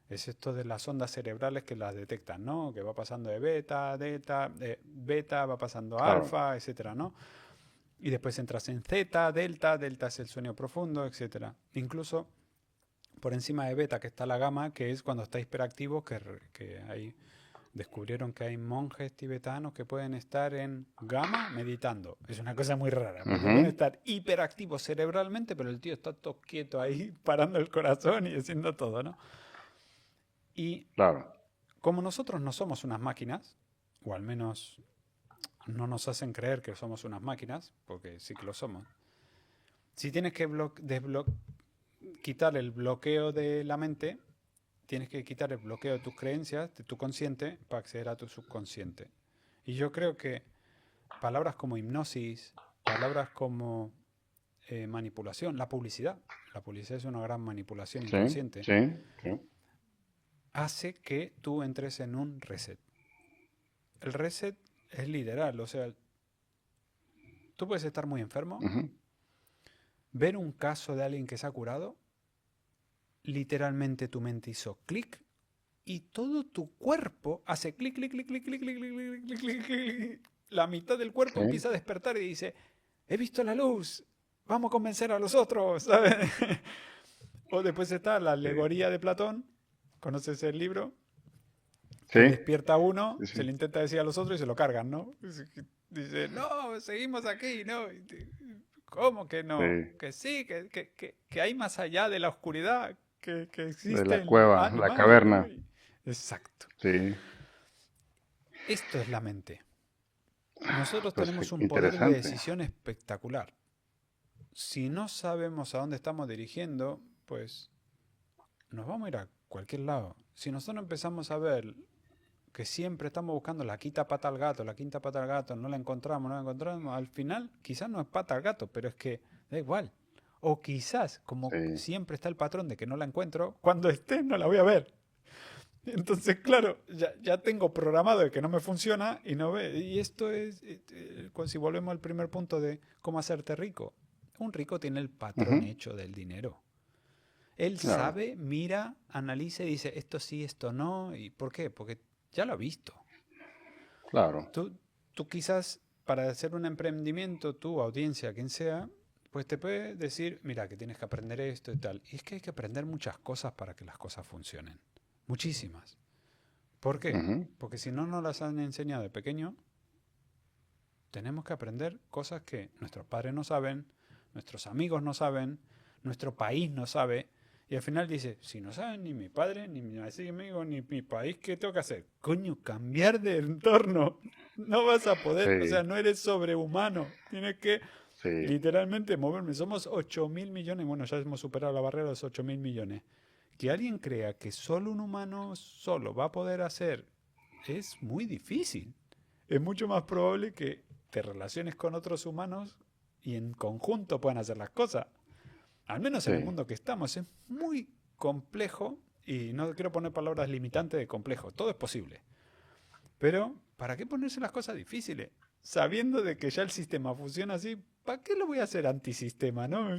Es esto de las ondas cerebrales que las detectan, ¿no? Que va pasando de beta, delta, beta va pasando a Claro. alfa, etcétera, ¿no? Y después entras en zeta, delta, delta es el sueño profundo, etcétera. Incluso por encima de beta que está la gamma, que es cuando está hiperactivo, que hay descubrieron que hay monjes tibetanos que pueden estar en gamma meditando. Es una cosa muy rara, porque pueden Ujú. estar hiperactivos cerebralmente, pero el tío está todo quieto ahí, parando el corazón y haciendo todo, ¿no? Y Claro. como nosotros no somos unas máquinas, o al menos no nos hacen creer que somos unas máquinas, porque sí que lo somos, si tienes que quitar el bloqueo de la mente, tienes que quitar el bloqueo de tus creencias, de tu consciente, para acceder a tu subconsciente. Y yo creo que palabras como hipnosis, palabras como manipulación, la publicidad es una gran manipulación Sí, inconsciente, sí, sí. hace que tú entres en un reset. El reset es literal, o sea, tú puedes estar muy enfermo, Ujú. ver un caso de alguien que se ha curado, literalmente tu mente hizo clic y todo tu cuerpo hace clic, clic, clic, clic, clic, clic, clic, clic, clic, clic, clic. La mitad del cuerpo Sí, empieza a despertar y dice, he visto la luz, vamos a convencer a los otros, ¿sabes? O después está la sí. alegoría de Platón, ¿conoces el libro? Sí, Que despierta uno, sí, se sí. le intenta decir a los otros y se lo cargan, ¿no? Dice, no, seguimos aquí, ¿no? ¿Cómo que Sí. no? Que sí, que hay más allá de la oscuridad, que De la existen cueva, la animales, ¿no? caverna. Exacto. Sí. Esto es la mente. Nosotros Pues tenemos un poder de interesante. decisión espectacular. Si no sabemos a dónde estamos dirigiendo, pues nos vamos a ir a cualquier lado. Si nosotros empezamos a ver que siempre estamos buscando la quinta pata al gato, la quinta pata al gato, no la encontramos, al final quizás no es pata al gato, pero es que da igual. O quizás, como Sí. siempre está el patrón de que no la encuentro, cuando esté no la voy a ver. Entonces, claro, ya tengo programado de que no me funciona y no ve. Y esto es, si volvemos al primer punto de cómo hacerte rico. Un rico tiene el patrón Ujú. hecho del dinero. Él Claro, sabe, mira, analiza y dice, esto sí, esto no. ¿Y por qué? Porque ya lo ha visto. claro. Tú quizás para hacer un emprendimiento, tu audiencia, quien sea, pues te puede decir, mira, que tienes que aprender esto y tal. Y es que hay que aprender muchas cosas para que las cosas funcionen. Muchísimas. ¿Por qué? Ujú. Porque si no nos las han enseñado de pequeño, tenemos que aprender cosas que nuestros padres no saben, nuestros amigos no saben, nuestro país no sabe. Y al final dice, si no saben ni mi padre, ni mi amigo, ni mi país, ¿qué tengo que hacer? Coño, cambiar de entorno. No vas a poder, o sea, Sí, no eres sobrehumano. Tienes que sí. literalmente moverme. Somos 8.000 millones, bueno, ya hemos superado la barrera de los 8.000 millones. Que alguien crea que solo un humano solo va a poder hacer es muy difícil. Es mucho más probable que te relaciones con otros humanos y en conjunto puedan hacer las cosas. Al menos en el Sí. mundo que estamos es muy complejo y no quiero poner palabras limitantes de complejo. Todo es posible. Pero, ¿para qué ponerse las cosas difíciles? Sabiendo de que ya el sistema funciona así, ¿para qué lo voy a hacer antisistema, no?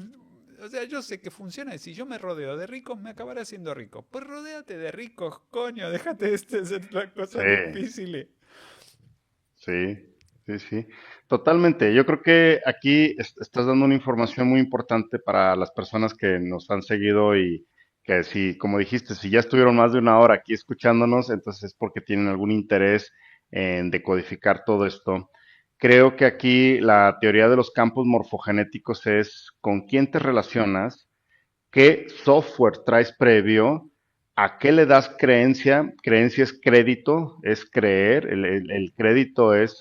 O sea, yo sé que funciona y si yo me rodeo de ricos, me acabaré siendo rico. Pues rodéate de ricos, coño, déjate de hacer las Sí, cosas difíciles. sí, sí, sí. Totalmente. Yo creo que aquí estás dando una información muy importante para las personas que nos han seguido y que si, como dijiste, si ya estuvieron más de una hora aquí escuchándonos, entonces es porque tienen algún interés en decodificar todo esto. Creo que aquí la teoría de los campos morfogenéticos es con quién te relacionas, qué software traes previo, a qué le das creencia. Creencia es crédito, es creer. El crédito es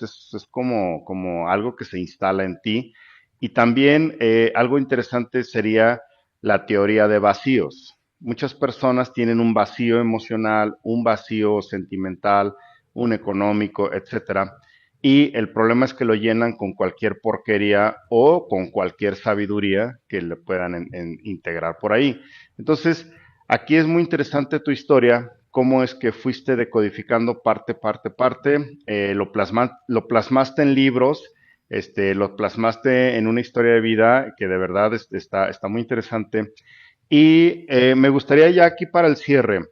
como, como algo que se instala en ti. Y también algo interesante sería la teoría de vacíos. Muchas personas tienen un vacío emocional, un vacío sentimental, un económico, etcétera. Y el problema es que lo llenan con cualquier porquería o con cualquier sabiduría que le puedan integrar por ahí. Entonces, aquí es muy interesante tu historia, cómo es que fuiste decodificando parte, parte, parte, lo plasmaste en libros, lo plasmaste en una historia de vida que de verdad está muy interesante. Y me gustaría ya aquí para el cierre,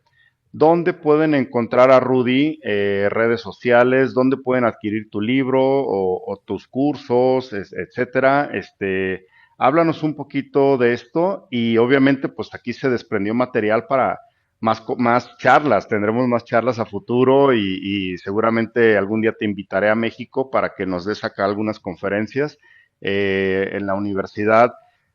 ¿dónde pueden encontrar a Rudy? Redes sociales, ¿dónde pueden adquirir tu libro o tus cursos, etcétera? Háblanos un poquito de esto y obviamente pues aquí se desprendió material para más charlas, tendremos más charlas a futuro y seguramente algún día te invitaré a México para que nos des acá algunas conferencias en la universidad.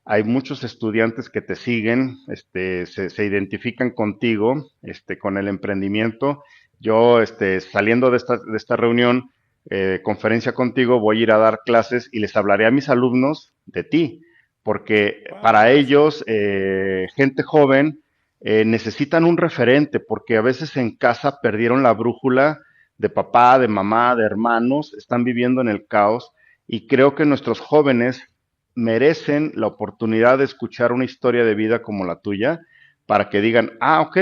Hay muchos estudiantes que te siguen, se identifican contigo, con el emprendimiento. Yo, saliendo de esta reunión, conferencia contigo, voy a ir a dar clases y les hablaré a mis alumnos de ti, porque Wow, para gracias. ellos, gente joven, necesitan un referente, porque a veces en casa perdieron la brújula de papá, de mamá, de hermanos, están viviendo en el caos y creo que nuestros jóvenes merecen la oportunidad de escuchar una historia de vida como la tuya para que digan, ah, ok,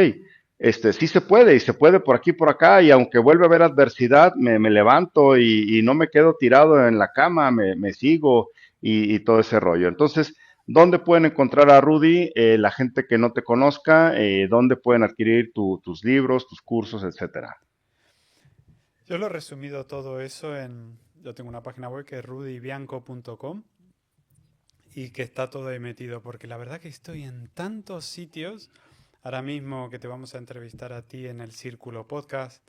sí se puede y se puede por aquí, por acá y aunque vuelve a haber adversidad, me levanto y no me quedo tirado en la cama, me sigo y todo ese rollo. Entonces, ¿dónde pueden encontrar a Rudy, la gente que no te conozca? ¿Dónde pueden adquirir tus libros, tus cursos, etcétera? Yo lo he resumido todo eso en... Yo tengo una página web que es rudybianco.com y que está todo ahí metido, porque la verdad que estoy en tantos sitios. Ahora mismo que te vamos a entrevistar a ti en el Círculo Podcast,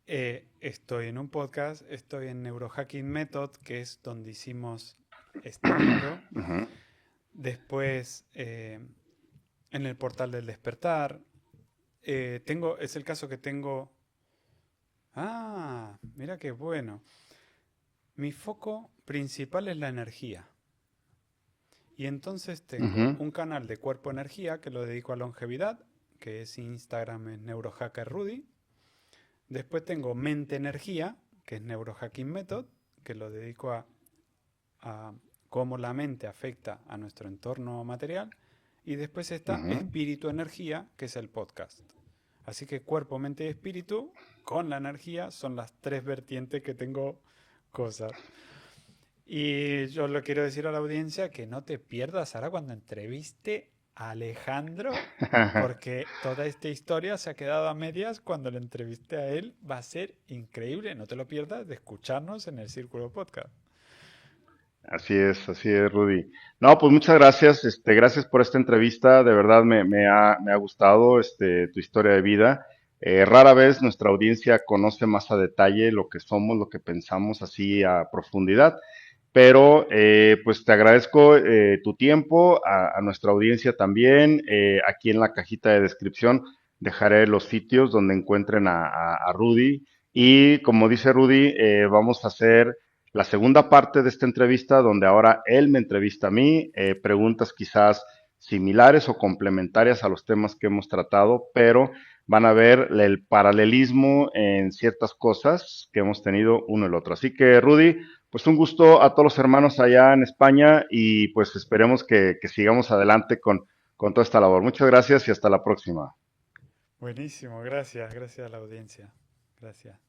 estoy en un podcast, estoy en Neurohacking Method, que es donde hicimos este libro. Ujú. Después en el portal del despertar. Es el caso que tengo. Ah, mira qué bueno. Mi foco principal es la energía. Y entonces tengo Ujú. un canal de cuerpo energía que lo dedico a longevidad, que es Instagram es Neurohacker Rudy. Después tengo mente energía, que es Neurohacking Method, que lo dedico a cómo la mente afecta a nuestro entorno material. Y después está Ujú. espíritu energía, que es el podcast. Así que cuerpo, mente y espíritu con la energía son las tres vertientes que tengo cosas. Y yo lo quiero decir a la audiencia que no te pierdas ahora cuando entreviste a Alejandro, porque toda esta historia se ha quedado a medias. Cuando le entreviste a él va a ser increíble. No te lo pierdas de escucharnos en el Círculo Podcast. Así es, Rudy. No, pues muchas gracias, gracias por esta entrevista, de verdad me ha gustado, tu historia de vida. Rara vez nuestra audiencia conoce más a detalle lo que somos, lo que pensamos así a profundidad, pero pues te agradezco tu tiempo, a nuestra audiencia también. Aquí en la cajita de descripción dejaré los sitios donde encuentren a Rudy y como dice Rudy, vamos a hacer la segunda parte de esta entrevista, donde ahora él me entrevista a mí, preguntas quizás similares o complementarias a los temas que hemos tratado, pero van a ver el paralelismo en ciertas cosas que hemos tenido uno y el otro. Así que, Rudy, pues un gusto a todos los hermanos allá en España y pues esperemos que sigamos adelante con toda esta labor. Muchas gracias y hasta la próxima. Buenísimo, gracias, gracias a la audiencia. Gracias.